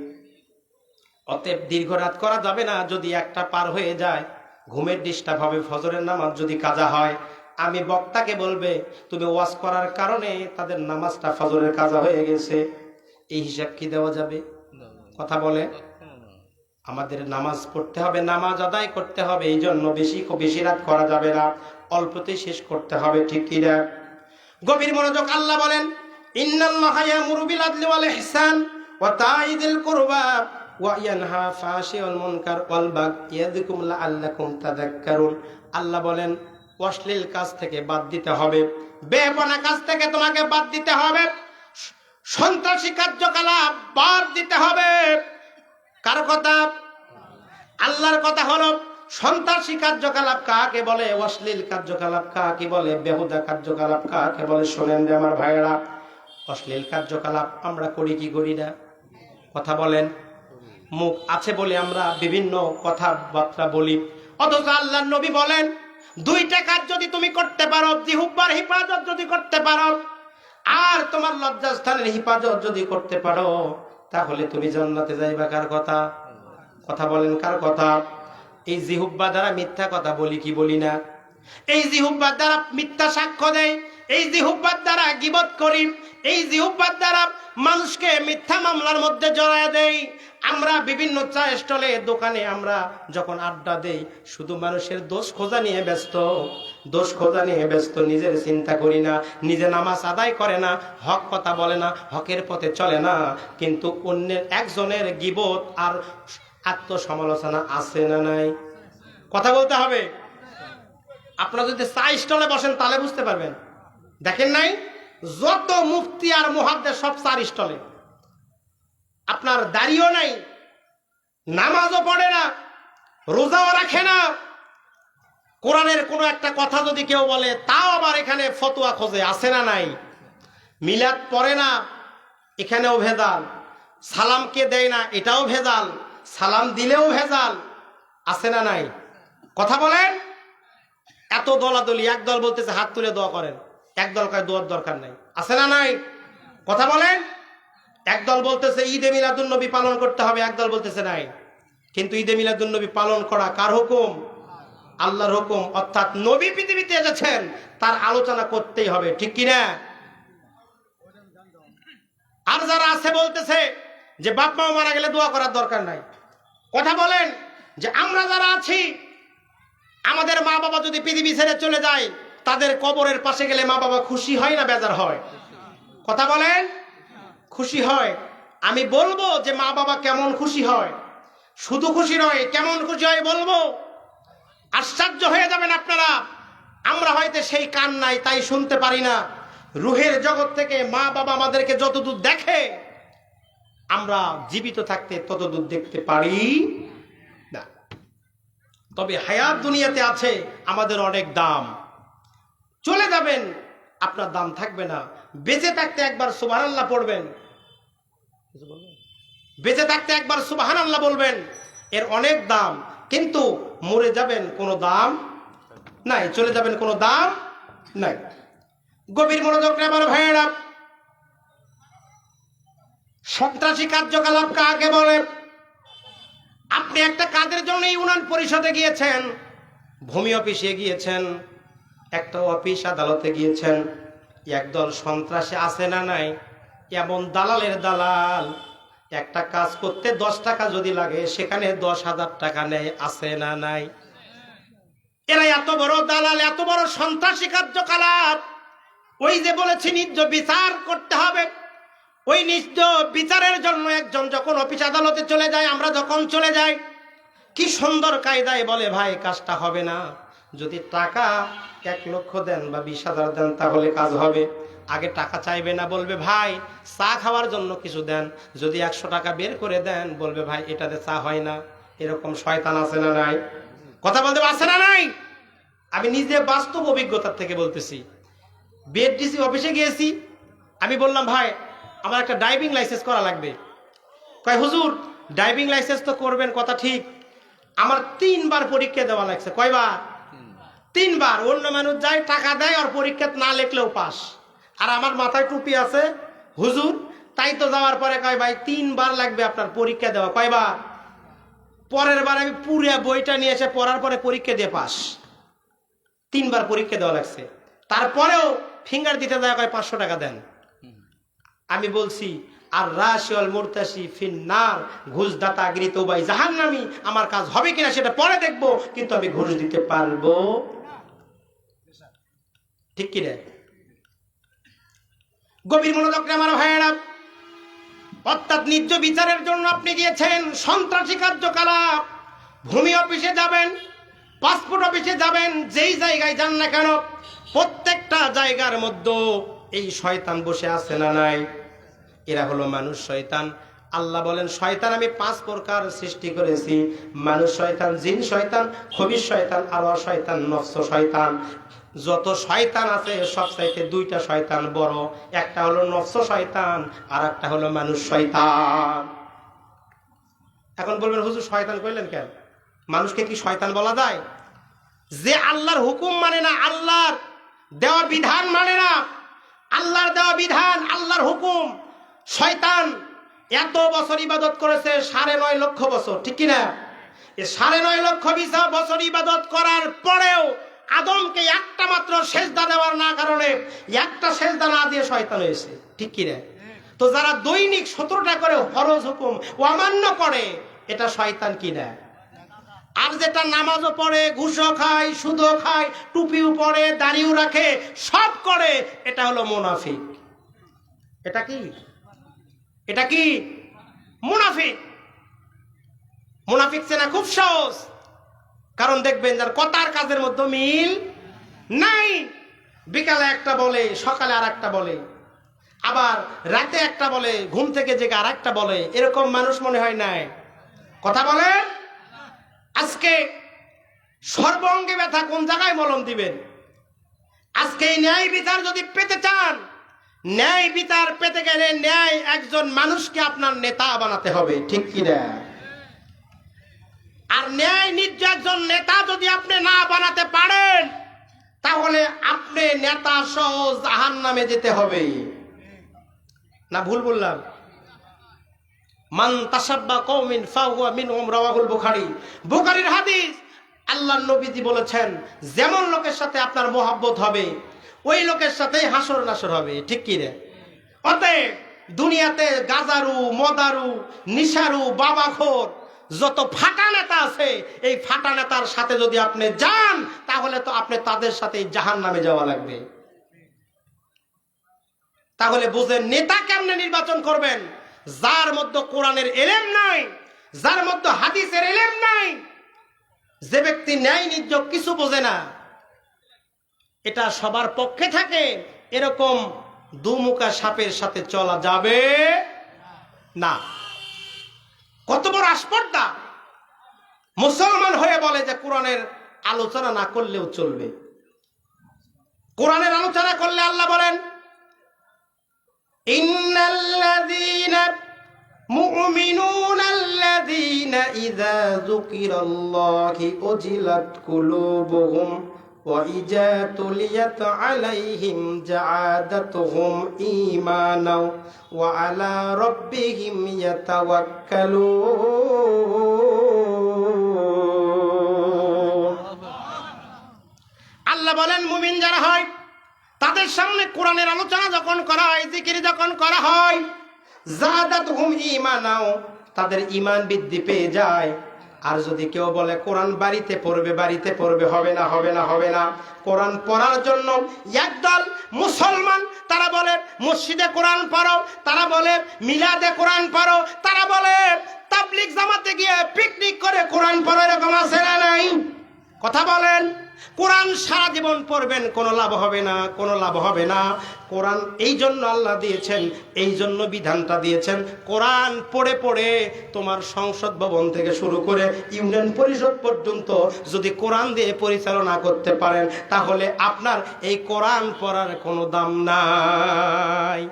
অতএব দীর্ঘ রাত করা যাবে না। যদি একটা পার হয়ে যায়, ঘুমের ডিস্টার্ব হবে, ফজরের নামাজ যদি কাজা হয়, আমি বক্তাকে বলবে তুমি ওয়াজ করার কারণে তাদের নামাজটা ফজরের কাজা হয়ে গেছে, এই হিসাব কি দেওয়া যাবে? কথা বলে। আমাদের নামাজ পড়তে হবে, নামাজ আদায় করতে হবে, এই জন্য বেশি রাত করা যাবে না, অল্পতেই শেষ করতে হবে, ঠিক কি না? গভীর মনোযোগ। আল্লাহ বলেন ইন্নাল্লাহা ইয়ামুরু বিল আদলি ওয়াল ইহসান ওয়া তা'ইদিল কুরবা ওয়া ইয়ানহা ফাশিয়াল মুনকার ওয়াল বাগই ইয়াযকুম লাআল্লাকুম তাযাক্কারুন। আল্লাহ বলেন অশ্লীল কাজ থেকে বাদ দিতে হবে, বেপনা কাজ থেকে তোমাকে বাদ দিতে হবে, সন্ত্রাসী কার্যকলাপ বাদ দিতে হবে। কার কথা? আল্লাহর কথা হলো সন্ত্রাসী কার্যকলাপ কাকে বলে, অশ্লীল কার্যকলাপ কাকে বলে, বেহুদা কার্যকলাপ কাকে বলে। শোনেন রে আমার ভাইয়েরা, অশ্লীল কার্যকলাপ আমরা করি কি করি না? কথা বলেন। মুখ আছে বলে আমরা বিভিন্ন কথাবার্তা বলি, অথচ আল্লাহর নবী বলেন 2টা কাজ যদি তুমি করতে পারো, জিহ্বার হিফাজত যদি করতে পারো আর তোমার লজ্জাস্থানের হিফাজত যদি করতে পারো, তাহলে তুমি জান্নাতে যাইবা। কার কথা? কথা বলেন, কার কথা? এই জিহ্বা দ্বারা মিথ্যা কথা বলি কি বলি না? এই জিহ্বার দ্বারা মিথ্যা সাক্ষ্য দেয়, এই জিহ্বার দ্বারা গীবত করি, এই জিহ্বার দ্বারা মানুষকে মিথ্যা মামলার মধ্যে জড়ায় দেই। আমরা বিভিন্ন চা স্টলে, দোকানে আমরা যখন আড্ডা দেই, শুধু মানুষের দোষ খোঁজা নিয়ে ব্যস্ত, দোষ খোঁজা নিয়ে ব্যস্ত, নিজের চিন্তা করি না, নিজে নামাজ আদায় করে না, হক কথা বলে না, হকের পথে চলে না, কিন্তু অন্যের একজনের গীবত আর আত্মসমালোচনা আছে না নাই? কথা বলতে হবে। আপনারা যদি চা স্টলে বসেন তাহলে বুঝতে পারবেন। দেখেন নাই যত মুফতি আর মুহাদ্দিস সব চার স্টলে, আপনার দাড়িও নাই, নামাজও পড়ে না, রোজাও রাখে না, কোরআনের কোনো একটা কথা যদি কেউ বলে তাও আবার এখানে ফতোয়া খোঁজে, আছে না নাই? মিলাদ পড়ে না, এখানেও ভেজাল, সালামকে দেয় না, এটাও ভেজাল, সালাম দিলেও ভেজাল, আছে না নাই? কথা বলেন। এত দলাদলি, এক দল বলতেছে হাত তুলে দোয়া করেন, এক দল কয় দোয়ার দরকার নাই, আছে না নাই? কথা বলেন। একদল বলতেছে ঈদে মিলাদুন্নবী পালন করতে হবে, একদল বলতেছে নাই। কিন্তু ঈদে মিলাদুন্নবী পালন করা কার হুকুম? আল্লাহর হুকুম। অর্থাৎ নবী পৃথিবীতে এসেছেন, তার আলোচনা করতেই হবে, ঠিক কিনা? আর যারা আছে বলতেছে যে বাপ মা মারা গেলে দোয়া করার দরকার নাই। কথা বলেন যে আমরা যারা আছি, আমাদের মা বাবা যদি পৃথিবী ছেড়ে চলে যায়, তাদের কবরের পাশে গেলে মা বাবা খুশি হয় না বেজার হয়? কথা বলেন। খুশি হয়। আমি বলবো যে মা বাবা কেমন খুশি হয়, শুধু খুশি নয়, কেমন খুশি হয় বলবো। আশ্চর্য হয়ে যাবেন আপনারা। আমরা হয়তো সেই কান নাই, তাই শুনতে পারি না। রুহের জগৎ থেকে মা বাবা আমাদেরকে যতদূর দেখে, আমরা জীবিত থাকতে ততদূর দেখতে পারি না। তবে হায়াত দুনিয়াতে আছে, আমাদের অনেক দাম। চলে যাবেন, আপনার দাম থাকবে না। বেঁচে থাকতে একবার সুবহানাল্লাহ পড়বেন, বেঁচে থাকতে একবার সুবহানাল্লাহ বলবেন, এর অনেক দাম। কিন্তু মরে যাবেন, কোনো দাম নাই, চলে যাবেন, কোনো দাম নাই। গভীর মনোযোগ আমার ভাইয়েরা, সন্ত্রাসী কার্যকলাপ কাকে বলে? আপনি একটা কাজের জন্য ইউনিয়ন পরিষদে গিয়েছেন, ভূমি অফিসে গিয়েছেন, একটা অফিস আদালতে গিয়েছেন, একদল সন্ত্রাসী আছে না নাই? এমন দালালের দালাল, একটা কাজ করতে 10 টাকা যদি লাগে সেখানে 10,000 টাকা নেয়, আছে না নাই? এরা এত বড় দালাল, এত বড় সন্ত্রাসী কার্যকলাপ। ওই যে বলেছি ন্যায্য বিচার করতে হবে, ওই ন্যায্য বিচারের জন্য একজন যখন অফিস আদালতে চলে যায়, আমরা যখন চলে যাই, কি সুন্দর কায়দায় বলে, ভাই কাজটা হবে না, যদি টাকা 1 লক্ষ দেন বা 20,000 দেন তাহলে কাজ হবে। আগে টাকা চাইবে না, বলবে ভাই চা খাওয়ার জন্য কিছু দেন। যদি 100 টাকা বের করে দেন, বলবে ভাই এটাতে চা হয় না। এরকম শয়তান আছে না নাই? কথা বলতে আছে না নাই? আমি নিজে বাস্তব অভিজ্ঞতার থেকে বলতেছি। বিএডিসি অফিসে গিয়েছি, আমি বললাম ভাই আমার একটা ড্রাইভিং লাইসেন্স করা লাগবে। কয় হুজুর ড্রাইভিং লাইসেন্স তো করবেন, কথা ঠিক, আমার 3 বার পরীক্ষা দেওয়া লাগছে। কয়বার? 3 বার। অন্য মানুষ যায় টাকা দেয় আর পরীক্ষা না লিখলেও পাস, আর আমার মাথায় টুপি আছে হুজুর, তাই তো যাওয়ার পরে কয় ভাই 3 বার লাগবে আপনার পরীক্ষা দেওয়া। কয়বার? পরের বার আমি পুরো বইটা নিয়ে এসে পড়ার পরে পরীক্ষা দিয়ে পাস। 3 বার পরীক্ষা দেওয়া লাগছে, তারপরেও ফিঙ্গার দিতে দেওয়া কয় 500 টাকা দেন। আমি বলছি আর রাশিয়াল মুরতাসি ফিন্নার, ঘুষদাতা গৃহীত ভাই জাহান্নামী, আমার কাজ হবে কিনা সেটা পরে দেখবো, কিন্তু আমি ঘুষ দিতে পারবো। ঠিক কিনা? গভীর মনোযোগ আমার ভাইয়েরা, অর্থাৎ ন্যায্য বিচারের জন্য আপনি গিয়েছেন সন্ত্রাসী কার্যকলাপ, ভূমি অফিসে যাবেন, পাসপোর্ট অফিসে যাবেন, যেই জায়গায় যান না কেন, প্রত্যেকটা জায়গার মধ্যে এই শয়তান বসে আছে না নাই? এরা হলো মানুষ শয়তান। আল্লাহ বলেন শয়তান আমি 5 প্রকার সৃষ্টি করেছি, মানুষ শয়তান, জিন শয়তান, খবিশ শয়তান, আর শয়তান নফস শয়তান। যত শয়তান আছে সবচাইতে 2টা শয়তান বড়, একটা হলো নফস শয়তান আর একটা হলো মানুষ শয়তান। এখন বলবেন হুজুর শয়তান কইলেন কেন? মানুষকে কি শয়তান বলা যায়? যে আল্লাহর হুকুম মানে না, আল্লাহর দেওয়া বিধান মানে না, আল্লাহর দেওয়া বিধান, আল্লাহর হুকুম, শয়তান এত বছর ইবাদত করেছে, 9.5 লক্ষ বছর, ঠিক কিনা? এই 9.5 লক্ষ বছর ইবাদত করার পরেও আদমকে একটা মাত্র সেজদা দেওয়ার না কারণে, একটা সেজদা না দিয়ে শয়তান হয়েছে, ঠিক কিনা? তো যারা দৈনিক 17টা করে ফরজ হুকুম অমান্য করে, এটা শয়তান কিনা? আর যেটা নামাজও পড়ে, ঘুষও খায়, সুদও খায়, টুপিও পরে, দাড়িও রাখে, সব করে, এটা হলো মুনাফিক। এটা কি? এটা কি? মুনাফিক। মুনাফিক চেনা খুব সহজ, কারণ দেখবেন যার কথার কাজের মধ্যে মিল নাই। বিকালে একটা বলে, সকালে আর একটা বলে, আবার রাতে একটা বলে, ঘুম থেকে জেগে আর একটা বলে, এরকম মানুষ মনে হয় নাই? কথা বলে। আজকে সর্বঙ্গে ব্যথা, কোন জায়গায় মলম দিবেন? আজকে এই ন্যায় বিচার যদি পেতে চান, ন্যায় বিচার পেতে গেলে ন্যায় একজন মানুষকে আপনার নেতা বানাতে হবে, ঠিক কিনা? আর ন্যায় ন্যায্য একজন নেতা যদি আপনি না বানাতে পারেন, তাহলে আপনি নেতা সহ জাহান্নামে যেতে হবে। না ভুল বললাম? মান তাসাব্বা কওমিন ফাহুয়া মিনহুম, রাওয়াহুল বুখারী। বুখারীর হাদিস। আল্লাহর নবীজি বলেছেন যেমন লোকের সাথে আপনার মোহাব্বত হবে, ওই লোকের সাথেই হাসর নাসর হবে, ঠিক কি রে? অতএব দুনিয়াতে গাজারু, মদারু, নিশারু, বাবাখোর যত ফাটা নেতা আছে, এই ফাটা নেতার সাথে যদি আপনি যান, তাহলে তো আপনি তাদের সাথে জাহান্নামে যাওয়া লাগবে। তাহলে বুঝেন নেতা কেমনে নির্বাচন করবেন? যার মধ্যে কোরআনের এলেম নাই, যার মধ্যে হাদিসের এলেম নাই, যে ব্যক্তি ন্যায় ন্যায্য কিছু বোঝে না, এটা সবার পক্ষে থাকে, এরকম দুমুখা সাপের সাথে চলা যাবে না। কত বড় আস্পর্ধা! মুসলমান হয়ে বলে যে কোরআনের আলোচনা না করলেও চলবে। কোরআনের আলোচনা করলে আল্লাহ বলেন ইন্নাল্লাযীনা মুমিনুনাল্লাযীনা ইযা যুকিরাল্লাহু ওয়াজিলাত কুলুবুহুম ওয়া ইযা তুলিয়াত আলাইহিম জাআদাতুহুম ঈমানাও ওয়া আলা রাব্বিহিম ইয়াতাওয়াক্কালুন। আল্লাহ বলেন মুমিন যারা হয়, তাদের সামনে কোরআনের আলোচনা যখন করা হয়, জিকির যখন করা হয়, জাদাতুহুম ঈমানাও, তাদের ঈমান বৃদ্ধি পেয়ে যায়, আর যদি কেউ বলে কোরআন বাড়িতে পড়বে, হবে না, হবে না, হবে না। কোরআন পড়ার জন্য একদল মুসলমান তারা বলে মসজিদে কোরআন পড়ো, তারা বলে মিলাদে কোরআন পড়ো, তারা বলে তাবলিগ জামাতে গিয়ে পিকনিক করে কোরআন পড়ো, এরকম আছে না নাই? কথা বলেন। কোরআন সারা জীবন পড়বেন, কোনো লাভ হবে না, কোনো লাভ হবে না। কোরআন এই জন্য আল্লাহ দিয়েছেন, এই জন্য বিধানটা দিয়েছেন। কোরআন পড়ে পড়ে তোমার সংসদ ভবন থেকে শুরু করে ইউনিয়ন পরিষদ পর্যন্ত যদি কোরআন দিয়ে পরিচালনা করতে পারেন, তাহলে আপনার এই কোরআন পড়ার কোনো দাম নাই।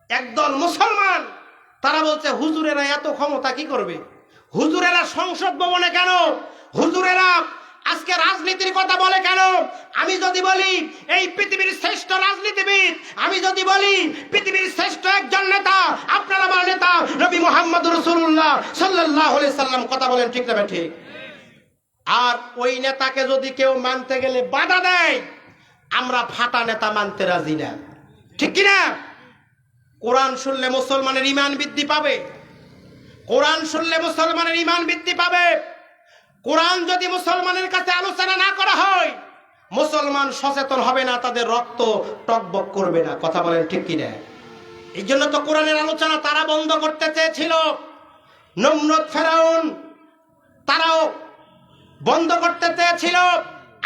একদল মুসলমান তারা বলছে হুজুরেরা এত ক্ষমতা কি করবে? হুজুরেরা সংসদ ভবনে কেন? হুজুরেরা আজকে রাজনীতির কথা বলে কেন? আমি যদি বলি এই পৃথিবীর শ্রেষ্ঠ রাজনীতিবিদ, আমি যদি বলি পৃথিবীর শ্রেষ্ঠ একজন নেতা, আপনার আমার নেতা নবী মুহাম্মদ রাসূলুল্লাহ সাল্লাল্লাহু আলাইহি সাল্লাম, কথা বলেন ঠিক না ঠিক? আর ওই নেতাকে যদি কেউ মানতে গেলে বাধা দেয়, আমরা ফাটা নেতা মানতে রাজি না, ঠিক কি না? কোরআন শুনলে মুসলমানের ঈমান বৃদ্ধি পাবে, কোরআন শুনলে মুসলমানের ঈমান বৃদ্ধি পাবে। কোরআন যদি মুসলমানের কাছে আলোচনা না করা হয়, মুসলমান সচেতন হবে না, তাদের রক্ত টকবক করবে না, কথা বলেন ঠিক কিনা? এই জন্য তো কোরআনের আলোচনা তারা বন্ধ করতে চেয়েছিল। নমরুদ, ফেরাউন, তারাও বন্ধ করতে চেয়েছিল।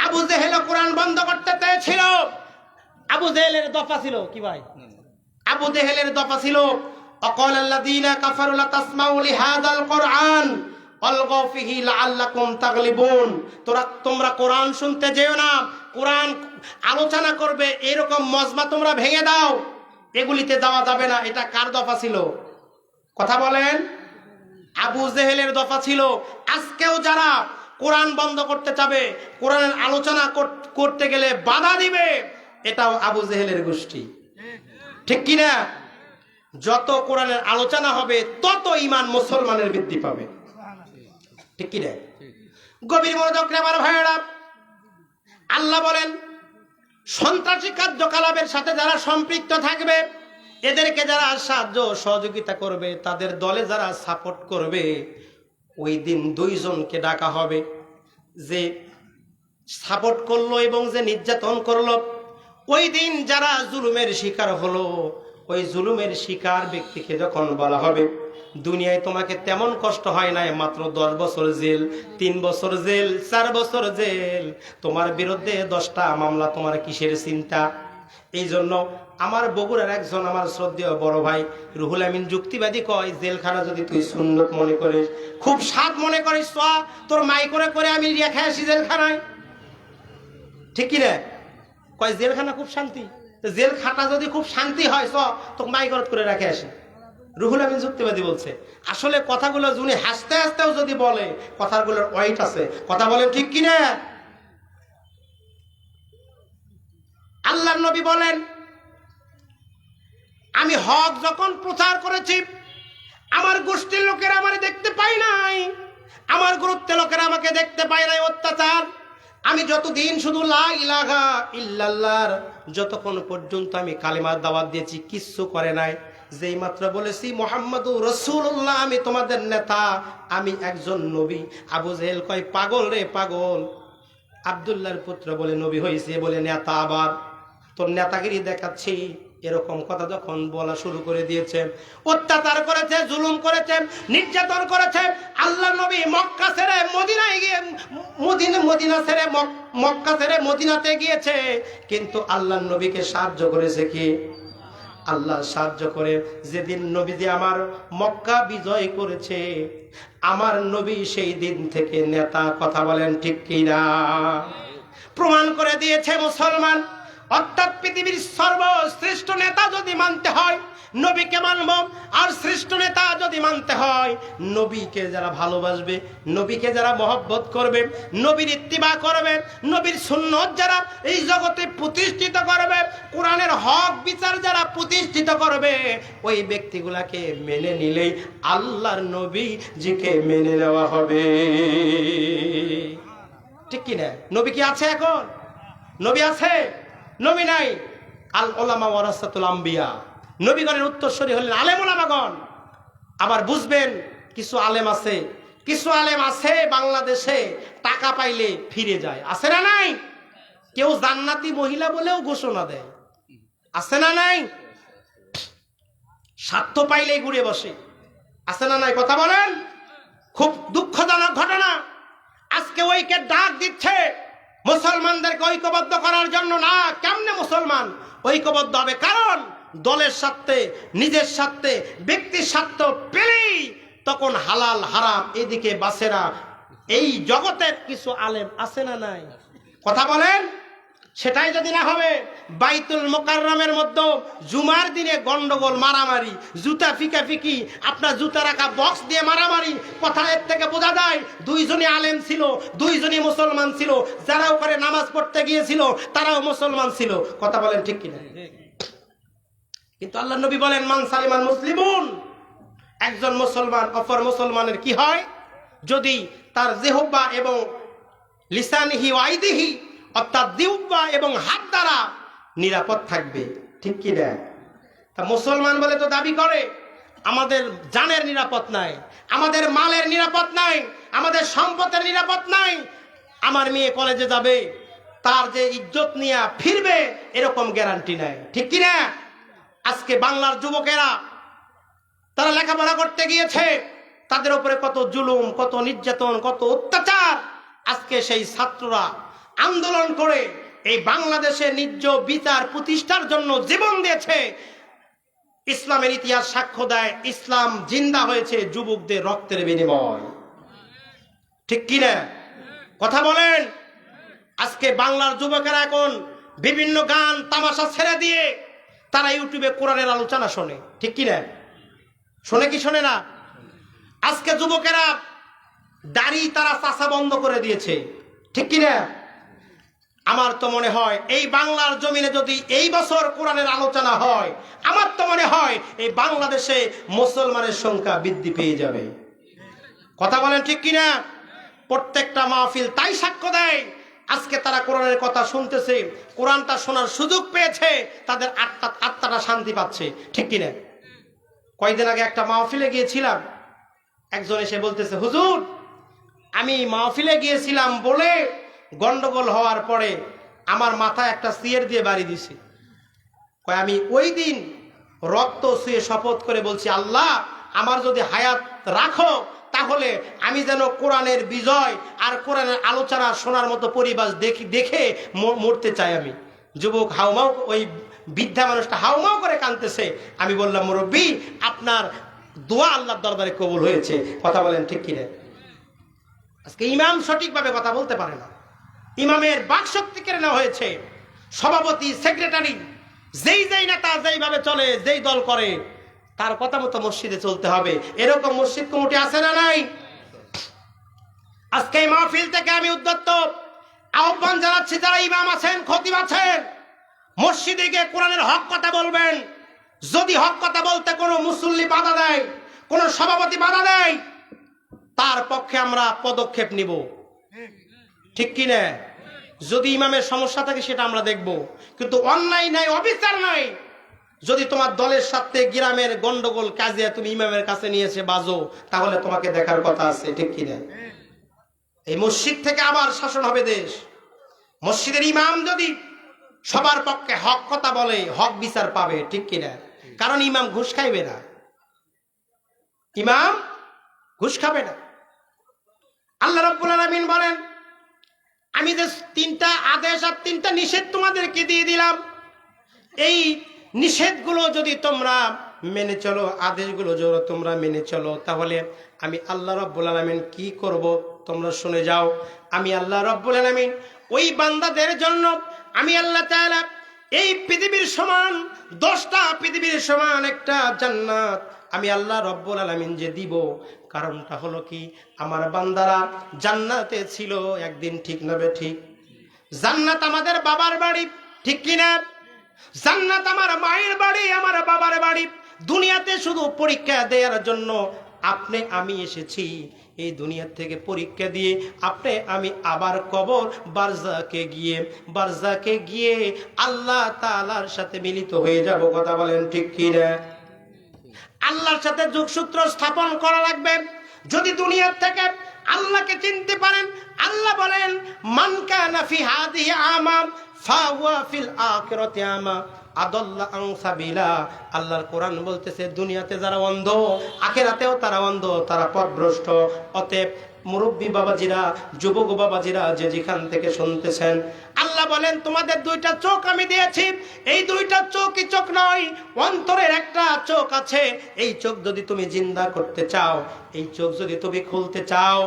আবু জেহেল কোরআন বন্ধ করতে চেয়েছিল। আবু জেহেলের দফা ছিল কি ভাই? আবু জেহেলের দফা ছিল অকাল আল্লাযীনা কাফারু লা তাসমাউ লিহাযাল কুরআন আলগাউ ফিহি লাআল্লাকুম তাগলিবুন। তোমরা কোরআন শুনতে যেও না, কোরআন আলোচনা করবে এরকম মজমা তোমরা ভেঙে দাও, এগুলিতে যাওয়া যাবে না। এটা কার দফা ছিল? কথা বলেন। আবু জেহেলের দফা ছিল। আজকেও যারা কোরআন বন্ধ করতে চাবে, কোরআনের আলোচনা করতে গেলে বাধা দিবে, এটাও আবু জেহেলের গোষ্ঠী, ঠিক কিনা? যত কোরআনের আলোচনা হবে তত ঈমান মুসলমানের বৃদ্ধি পাবে, ঠিক কিনা? গভীর মনোযোগ রে আমার ভাইয়েরা, আল্লাহ বলেন সন্ত্রাসী কার্যকলাপের সাথে যারা সম্পৃক্ত থাকবে, এদেরকে যারা সাহায্য সহযোগিতা করবে, তাদের দলে যারা সাপোর্ট করবে, ওই দিন দুইজনকে ডাকা হবে, যে সাপোর্ট করলো এবং যে নির্যাতন করলো। ওই দিন যারা জুলুমের শিকার হলো, ওই জুলুমের শিকার ব্যক্তিকে যখন বলা হবে দুনিয়ায় তোমাকে তেমন কষ্ট হয় নাই, মাত্র 10 বছর জেল, 3 বছর জেল, 4 বছর জেল, তোমার বিরুদ্ধে 10টা মামলা, তোমার কিসের চিন্তা? এই জন্য আমার বগুড়ার একজন আমার শ্রদ্ধেয় বড় ভাই রুহুল আমিন যুক্তিবাদী কয়, জেলখানা যদি তুই সুন্নত মনে করিস, খুব স্বাদ মনে করিস, তোর মাই করে করে আমি রেখে আসি জেলখানায়, ঠিক কি রে? কয় জেলখানা খুব শান্তি, জেল খাটা যদি খুব শান্তি হয়, তোকে মাই করে রেখে আসি। রুহুল আমিন যুক্তিবাদী বলছে। আসলে কথাগুলো শুনে হাসতে হাসতেও যদি বলে, কথাগুলোর ওয়েট আছে, কথা বলেন ঠিক কিনা? আল্লাহর নবী বলেন, আমি হক যখন প্রচার করেছি, আমার গোষ্ঠীর লোকেরা আমারে দেখতে পায় নাই, আমার গুরুত্বের লোকেরা আমাকে দেখতে পায় নাই। অত্যাচার আমি যতদিন শুধু লা ইলাহা ইল্লাল্লাহর যতক্ষণ পর্যন্ত আমি কালিমার দাওয়াত দিয়েছি, কিচ্ছু করে নাই। যেই মাত্র বলেছি মুহাম্মাদুর রাসূলুল্লাহ, আমি তোমাদের নেতা, আমি একজন নবী। আবু জেহেল কয়, পাগল রে পাগল, আব্দুল্লাহর পুত্র বলে নবী হয়েছে, বলে নেতা, আবার তোর নেতাগিরি দেখাচ্ছি। এরকম কথা যখন বলা শুরু করে দিয়েছে, অত্যাচার করেছে, জুলুম করেছে, নির্যাতন করেছে। আল্লাহ নবী মক্কা ছেড়ে মদিনায় গিয়ে মদিনা ছেড়ে মক্কা ছেড়ে মদিনাতে গিয়েছে, কিন্তু আল্লাহ নবীকে সাহায্য করেছে কি? আল্লাহ সাহায্য করে। যেদিন নবীজি আমার মক্কা বিজয় করেছে, আমার নবী সেই দিন থেকে নেতা, কথা বলেন ঠিক কিনা? প্রমাণ করে দিয়েছে মুসলমান। অর্থাৎ পৃথিবীর সর্বশ্রেষ্ঠ নেতা যদি মানতে হয়, নবীকে মানব। আর শ্রেষ্ঠ নেতা যদি মানতে হয়, নবীকে যারা ভালোবাসবে, নবীকে যারা মহব্বত করবে, নবীর ইত্তিবা করবে, নবীর সুন্নত যারা এই জগতে প্রতিষ্ঠিত করবে, কোরআনের হক বিচার যারা প্রতিষ্ঠিত করবে, ওই ব্যক্তিগুলাকে মেনে নিলেই আল্লাহর নবীজিকে মেনে নেওয়া হবে, ঠিক কিনা? নবী কি আছে এখন? নবী আছে? নবী নাই। আল উলামা ওয়ারাসাতুল আম্বিয়া, নবীগণের উত্তরসূরি হলেন আলেম উলামাগণ। আবার বুঝবেন, কিছু আলেম আছে, কিছু আলেম আছে বাংলাদেশে টাকা পাইলে ফিরে যায়, আছে না নাই? কেউ জান্নাতি মহিলা বলেও ঘোষণা দেয়, আছে না নাই? স্বার্থ পাইলে ঘুরে বসে, আছে না নাই? কথা বলেন। খুব দুঃখজনক ঘটনা। আজকে ঐক্যে ডাক দিচ্ছে মুসলমানদেরকে ঐক্যবদ্ধ করার জন্য। না, কেমনে মুসলমান ঐক্যবদ্ধ হবে? কারণ দলের স্বার্থে, নিজের স্বার্থে, ব্যক্তির স্বার্থ পেলেই তখন হালাল হারাম এদিকে বাসেরা। এই জগতের কিছু আলেম আছে না নাই? কথা বলেন। সেটাই যদি না হবে, বাইতুল মোকাররমের মধ্যে জুমার দিনে গন্ডগোল, মারামারি, জুতা ফিকাফিকি, আপনার জুতা রাখা বক্স দিয়ে মারামারি। কথা এর থেকে বোঝা যায় দুইজনই আলেম ছিল, দুইজনই মুসলমান ছিল। যারা ওখানে নামাজ পড়তে গিয়েছিল তারাও মুসলমান ছিল। কথা বলেন ঠিক কিনা? কিন্তু আল্লাহ নবী বলেন, মান সালিমাল মুসলিমুন, একজন মুসলমান অপর মুসলমানের কি হয়? যদি তার জিহ্বা এবং লিসানিহি ওয়া আইদিহি, অর্থাৎ জিহ্বা এবং হাত দ্বারা নিরাপদ থাকবে। ঠিক কি না? তা মুসলমান বলে তো দাবি করে আমাদের জানের নিরাপদ নাই, আমাদের মালের নিরাপদ নাই, আমাদের সম্পদের নিরাপদ নাই। আমার মেয়ে কলেজে যাবে, তার যে ইজ্জত নিয়ে ফিরবে এরকম গ্যারান্টি নাই। ঠিক কি না? আজকে বাংলার যুবকেরা তারা লেখাপড়া করতে গিয়েছে, তাদের উপরে কত জুলুম, কত নির্যাতন, কত অত্যাচার। আজকে সেই ছাত্ররা আন্দোলন করে এই বাংলাদেশে ন্যায্য বিচার প্রতিষ্ঠার জন্য জীবন দিয়েছে। ইসলামের ইতিহাস সাক্ষ্য দেয় ইসলাম জিন্দা হয়েছে যুবকদের রক্তের বিনিময়। ঠিক কিনা? কথা বলেন। আজকে বাংলার যুবকেরা এখন বিভিন্ন গান তামাশা ছেড়ে দিয়ে তারা ইউটিউবে কোরআনের আলোচনা শোনে। ঠিক কিনা? শোনে কি শোনে না? আজকে যুবকেরা দাড়ি তারা চাষা বন্ধ করে দিয়েছে। ঠিক কিনা? আমার তো মনে হয় এই বাংলার জমিনে যদি এই বছর কোরআনের আলোচনা হয়, আমার তো মনে হয় এই বাংলাদেশে মুসলমানের সংখ্যা বৃদ্ধি পেয়ে যাবে। কথা বলেন ঠিক কিনা? প্রত্যেকটা মাহফিল তাই সাক্ষ্য দেয়। আজকে তারা কোরআনের কথা শুনতেছে, কোরআনটা শোনার সুযোগ পেয়েছে, তাদের আত্মাটা শান্তি পাচ্ছে। ঠিক কিনা? কয়েকদিন আগে একটা মাহফিলে গিয়েছিলাম, একজন এসে বলতেছে, হুজুর আমি মাহফিলে গিয়েছিলাম বলে গন্ডগোল হওয়ার পরে আমার মাথায় একটা সিয়ের দিয়ে বাড়ি দিছি। কয় আমি ওই দিন রক্ত শুয়ে শপথ করে বলছি, আল্লাহ আমার যদি হায়াত রাখো তাহলে আমি যেন কোরআনের বিজয় আর কোরআনের আলোচনা শোনার মতো পরিবেশ দেখে মরতে চাই আমি। যুবক হাউমাউ, ওই বৃদ্ধা মানুষটা হাউমাউ করে কাঁদতেছে। আমি বললাম, মুরব্বী আপনার দোয়া আল্লাহর দরবারে কবুল হয়েছে। কথা বলেন ঠিক কিনা? আজকে ইমাম সঠিকভাবে কথা বলতে পারে না, ইমামের বাকশক্তি কেড়ে নেওয়া হয়েছে। সভাপতি, সেক্রেটারি, যেই নেতা যেইভাবে চলে, যেই দল করে তার কথা মতো মসজিদে চলতে হবে। এরকম মসজিদ কমিটি আছে না নাই? আজকে এই মাহফিল থেকে আমি উদ্যত আহ্বান জানাচ্ছি, যারা ইমাম আছেন, খতিব আছেন, মসজিদে গিয়ে কোরআনের হক কথা বলবেন। যদি হক কথা বলতে কোনো মুসল্লি বাধা দেয়, কোনো সভাপতি বাধা দেয়, তার পক্ষে আমরা পদক্ষেপ নিব। ঠিক কি না? যদি ইমামের সমস্যা থাকে সেটা আমরা দেখব, কিন্তু অন্যায় নাই, অবিচার নাই। যদি তোমার দলের সাথে গ্রামের গন্ডগোল কাজে তুমি ইমামের কাছে নিয়ে এসে বাজো, তাহলে তোমাকে দেখার কথা আছে। ঠিক কি না? এই মসজিদ থেকে আবার শাসন হবে দেশ। মসজিদের ইমাম যদি সবার পক্ষে হক কথা বলে, হক বিচার পাবে। ঠিক কিনা? কারণ ইমাম ঘুষ খাইবে না, ইমাম ঘুষ খাবে না। আল্লাহ রাব্বুল আলামিন বলেন, আমি যে 3টা আদেশ আর 3টা নিষেধ তোমাদেরকে দিয়ে দিলাম, এই নিষেধগুলো যদি তোমরা মেনে চলো, আদেশগুলো যদি তোমরা মেনে চলো, তাহলে আমি আল্লাহ রাব্বুল আলামিন কি করব তোমরা শুনে যাও। আমি আল্লাহ রাব্বুল আলামিন ওই বান্দাদের জন্য আমি আল্লাহ তাআলা এই পৃথিবীর সমান 10টা পৃথিবীর সমান একটা জান্নাত আমি আল্লাহ রাব্বুল আলামিন যে দিব, কারণটা হলো কি, আমার বান্দারা জান্নাতে ছিল একদিন। ঠিক না বে ঠিক? জান্নাত আমাদের বাবার বাড়ি। ঠিক কিনা? জান্নাত আমার মায়ের বাড়ি, আমার বাবার বাড়ি। দুনিয়াতে শুধু পরীক্ষা দেওয়ার জন্য আপনি আমি এসেছি। এই দুনিয়া থেকে পরীক্ষা দিয়ে আপনি আমি আবার কবর বারজাকে গিয়ে আল্লাহ তাআলার সাথে মিলিত হয়ে যাব। কথা বলেন ঠিক কি না? আল্লাহর সাথে যোগসূত্র স্থাপন করা লাগবে। যদি দুনিয়ার থেকে আল্লাহকে চিনতে পারেন, আল্লাহ বলেন মান কানা ফি হাদিহি আমা ফাহুয়া ফিল আখিরাতি আমা আদাল্লা আন সাবিলা। আল্লাহর কোরআন বলতেছে দুনিয়াতে যারা অন্ধ, আখিরাতেও তারা অন্ধ, তারা পথভ্রষ্ট। অতএব মুরব্বী বাবাজিরা, যুবক বাবাজিরা, যে যেখান থেকে শুনতেছেন, আল্লাহ বলেন তোমাদের দুইটা চোখ আমি দিয়েছি। এই দুইটা চোখই চোখ নয়, অন্তরের একটা চোখ আছে। এই চোখ যদি তুমি জিন্দা করতে চাও, এই চোখ যদি তুমি খুলতে চাও,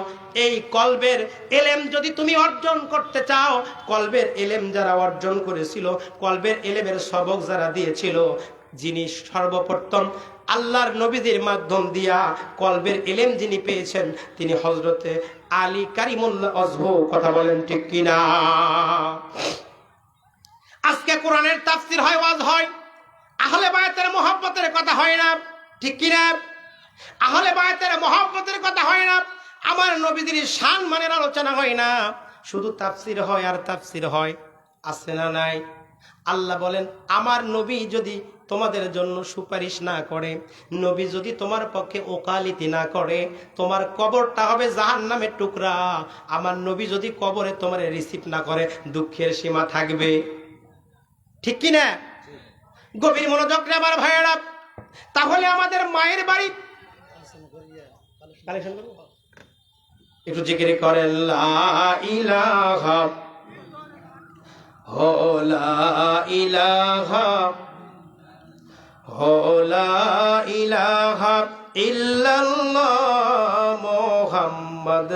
এই কলবের এলেম যদি তুমি অর্জন করতে চাও, কলবের এলেম যারা অর্জন করেছিল, কলবের এলেমের সবক যারা দিয়েছিল, যিনি সর্বপ্রথম আল্লাহর নবীদের মাধ্যম দিয়া কলবের এলেম যিনি পেয়েছেন, তিনি হযরতে আলী কারিমুল্লাহ আজহু। কথা বলেন ঠিক কিনা? আজকে কোরআনের তাফসীর হয়, ওয়াজ হয়, আহলে বায়াতের মুহাব্বতের কথা হয় না, ঠিক কিনা? আহলে বায়াতের মুহাব্বতের কথা হয় না, আমার নবীদের শান মানের আলোচনা হয় না, শুধু তাফসীর হয় আর তাফসীর হয়। আছে না নাই? আল্লাহ বলেন আমার নবী যদি তোমাদের জন্য সুপারিশ না করে, নবী যদি তোমার পক্ষে ওকালতি না করে, তোমার কবরটা হবে জাহান্নামের টুকরা। আমার নবী যদি কবরে তোমার রিসিভ না করে, দুঃখের সীমা থাকবে, ঠিক কি না? গভীর মনোযোগ রে আমার ভাইয়েরা। তাহলে আমাদের মায়ের বাড়ি একটু জিকির করেন লা ইলাহা হো লা ইলাহা হো লা ইলাহা ইল্লাল্লাহ মুহাম্মাদ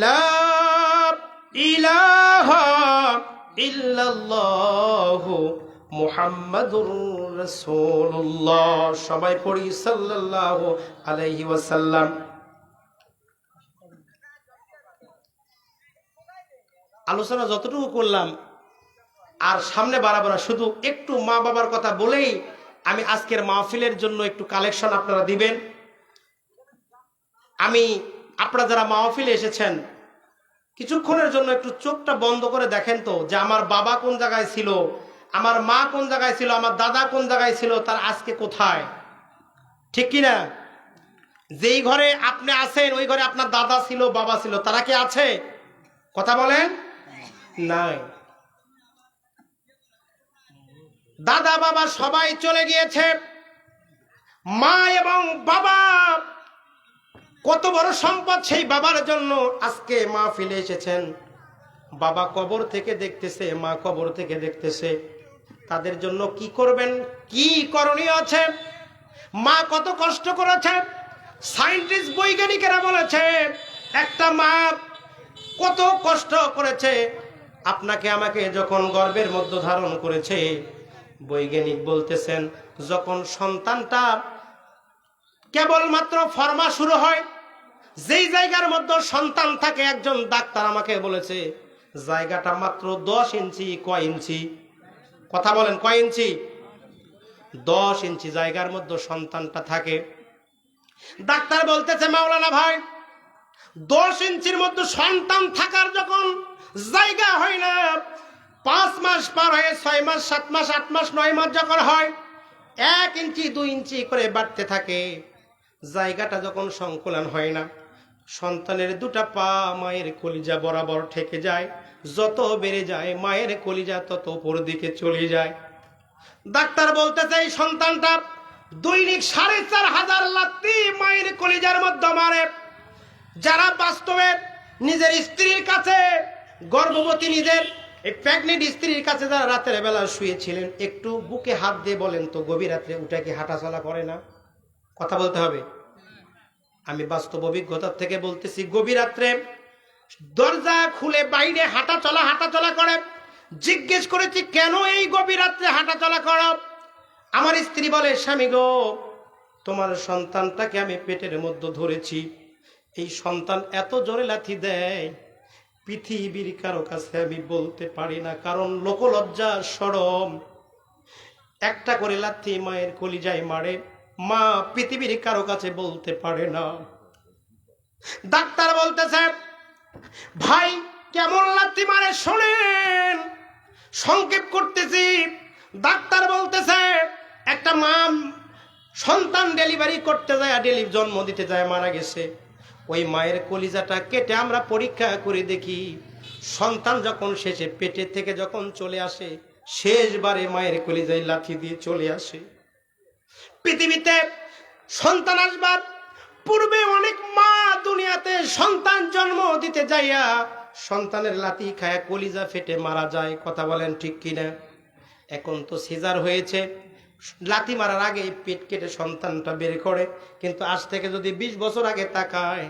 লা ইলাহা ইল্লাল্লাহ মুহাম্মাদুর রাসূলুল্লাহ। সবাই পড়ি সাল্লাল্লাহু আলাইহি ওয়াসাল্লাম। আলোচনা যতটুকু করলাম আর সামনে বাড়াবো না, শুধু একটু মা বাবার কথা বলেই আমি আজকের মাহফিলের জন্য একটু কালেকশন আপনারা দিবেন। আমি আপনারা যারা মাহফিলে এসেছেন, কিছুক্ষণের জন্য একটু চোখটা বন্ধ করে দেখেন তো যে আমার বাবা কোন জায়গায় ছিল, আমার মা কোন জায়গায় ছিল, আমার দাদা কোন জায়গায় ছিল, তার আজকে কোথায়, ঠিক কিনা? যেই ঘরে আপনি আছেন ওই ঘরে আপনার দাদা ছিল, বাবা ছিল, তারা কি আছে? কথা বলেন। নাই, দাদা বাবা সবাই চলে গিয়েছে। মা এবং বাবা কত বড় সম্পদ সেই বাবার জন্য আজকে মাহফিলে এসেছেন। বাবা কবর থেকে দেখতেছে, মা কবর থেকে দেখতেছে, তাদের জন্য কি করবেন, কি করণীয় আছে? মা কত কষ্ট করেছে, সায়েন্টিস্ট বৈজ্ঞানিকেরা বলেছে একটা মা কত কষ্ট করেছে। আপনাকে আমাকে যখন গর্ভের মধ্যে ধারণ করেছে, বৈজ্ঞানিক বলতেছেন যখন সন্তানটা কেবলমাত্র ফর্মা শুরু হয়, যেই জায়গার মধ্যে সন্তান থাকে, একজন ডাক্তার আমাকে বলেছে জায়গাটা মাত্র 10 ইঞ্চি। কয় ইঞ্চি? কথা বলেন, কয় ইঞ্চি? 10 ইঞ্চি জায়গার মধ্যে সন্তানটা থাকে। ডাক্তার বলতেছে মাওলানা ভাই, 10 ইঞ্চির মধ্যে সন্তান থাকার যখন জায়গা হয় না, 5 মাস পার হয়ে 6 মাস, 7 মাস, 8 মাস, 9 মাস যখন হয়, 1 ইঞ্চি 2 ইঞ্চি করে বাড়তে থাকে। জায়গাটা যখন সংকুলন হয় না, সন্তানের দুটা পা মায়ের কলিজা বরাবর ঠেকে যায়। যত বেড়ে যায় মায়ের কলিজা তত উপর দিকে চলে যায়। ডাক্তার বলতেছে এই সন্তানটা দৈনিক 4500 লাত্তি মায়ের কলিজার মধ্যে মারে। যারা বাস্তবে নিজের স্ত্রীর কাছে, গর্ভবতী নিজের এই প্রেগনেন্ট স্ত্রীর কাছে যারা রাতের বেলা শুয়েছিলেন, একটু বুকে হাত দিয়ে বলেন তো গভীর রাত্রে উঠে কি হাঁটাচলা করে না? কথা বলতে হবে। আমি বাস্তব অভিজ্ঞতার থেকে বলতেছি, গভীর রাত্রে দরজা খুলে বাইরে হাঁটাচলা করে। জিজ্ঞেস করেছি কেন এই গভীর রাত্রে হাঁটাচলা করো? আমার স্ত্রী বলে স্বামী গো, তোমার সন্তানটাকে আমি পেটের মধ্যে ধরেছি, এই সন্তান এত জোরে লাথি দেয় পৃথিবীর কারো কাছে আমি বলতে পারি না, কারণ লোকলজ্জা শরম। একটা করে লাথি মায়ের কলিজায় মারে, মা পৃথিবীর কারো কাছে বলতে পারে না। ডাক্তার বলতেছে ভাই কেমন লাথি মারে শোনেন, সংক্ষেপ করতেছি। ডাক্তার বলতেছে একটা মা সন্তান ডেলিভারি করতে যায়, জন্ম দিতে যায়, মারা গেছে। ওই মায়ের কলিজাটা কেটে আমরা পরীক্ষা করে দেখি, সন্তান যখন শেষে পেটের থেকে যখন চলে আসে, শেষবারে মায়ের কলিজায় লাথি দিয়ে চলে আসে। পৃথিবীতে সন্তান আসবার পূর্বে অনেক মা দুনিয়াতে সন্তান জন্ম দিতে যাইয়া সন্তানের লাথি খায় কলিজা ফেটে মারা যায়। কথা বলেন ঠিক কিনা? এখন তো সিজার হয়েছে, লাথি মারার আগে পেট কেটে সন্তানটা বের করে। কিন্তু আজ থেকে যদি 20 বছর আগে তাকায়,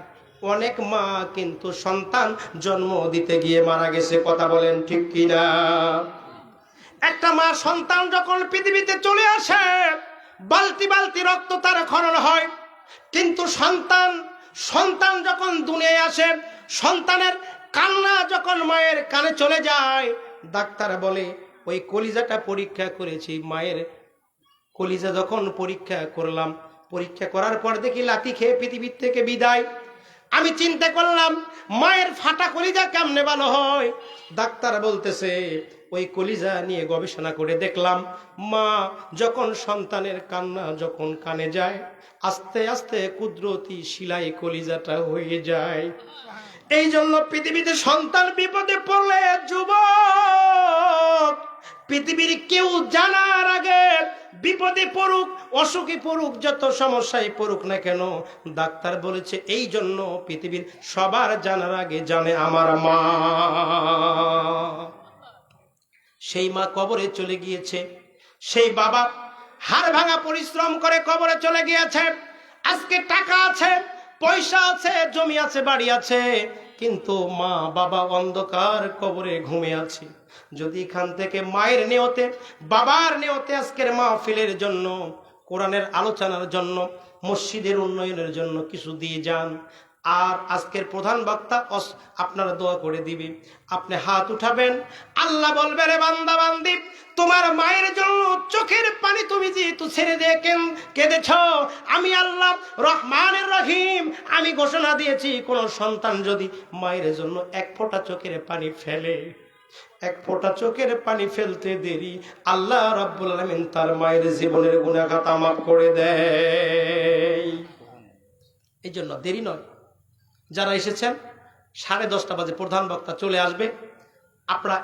অনেক মা কিন্তু সন্তান জন্ম দিতে গিয়ে মারা গেছে। কথা বলেন ঠিক কিনা? একটা মা সন্তান যখন পৃথিবীতে চলে আসে, বালতি বালতি রক্ত তার ক্ষরণ হয়। কিন্তু সন্তান যখন দুনিয়ায় আসে, সন্তানের কান্না যখন মায়ের কানে চলে যায়, ডাক্তার বলে ওই কলিজাটা পরীক্ষা করেছি, মায়ের কলিজা যখন পরীক্ষা করলাম, পরীক্ষা করার পর দেখি লাথি খেয়ে পৃথিবীর থেকে বিদায়। আমি চিন্তা করলাম মায়ের ফাটা কলিজা কেমনে ভালো হয়। ডাক্তার বলতেছে ওই কলিজা নিয়ে গবেষণা করে দেখলাম, মা যখন সন্তানের কান্না যখন কানে যায়, আস্তে আস্তে কুদরতি শিলাই কলিজাটা হয়ে যায়। এই জন্য পৃথিবীতে সন্তান বিপদে পড়লে যুবক, পৃথিবীর কেউ জানার আগে বিপদে পড়ুক, অসুখী পড়ুক, যত সমস্যায় পড়ুক না কেন, ডাক্তার বলেছে এই জন্য পৃথিবীর সবার জানার আগে জানে আমার মা। সেই মা কবরে চলে গিয়েছে, সেই বাবা হাড় ভাঙা পরিশ্রম করে কবরে চলে গিয়েছে। আজকে টাকা আছে, পয়সা আছে, জমি আছে, বাড়ি আছে, কিন্তু মা বাবা অন্ধকার কবরে ঘুমে আছে। যদি এখান থেকে মায়ের নিয়তে, বাবার নিয়তে আজকের মাহফিলের জন্য, কোরআনের আলোচনার জন্য, মসজিদের উন্নয়নের জন্য কিছু দিয়ে যান, আর আজকের প্রধান বক্তা আপনারা দোয়া করে দিবে, আপনি হাত উঠাবেন, আল্লাহ বলবে রে বান্দা বান্দি, তোমার মায়ের জন্য চোখের পানি তুমি যেহেতু ছেড়ে দিয়ে কেঁদেছ, আমি আল্লাহ রহমানের রহিম, আমি ঘোষণা দিয়েছি কোন সন্তান যদি মায়ের জন্য এক ফোঁটা চোখের পানি ফেলে, এক ফোঁটা চোখের পানি ফেলতে দেরি, আল্লাহ রাব্বুল আলামিন তার মায়ের জীবনের গুনাহ খাতা মাফ করে দেয়। এই জন্য দেরি নয়। যারা এসেছেন 10:30 বাজে প্রধান বক্তা চলে আসবে, আপনারা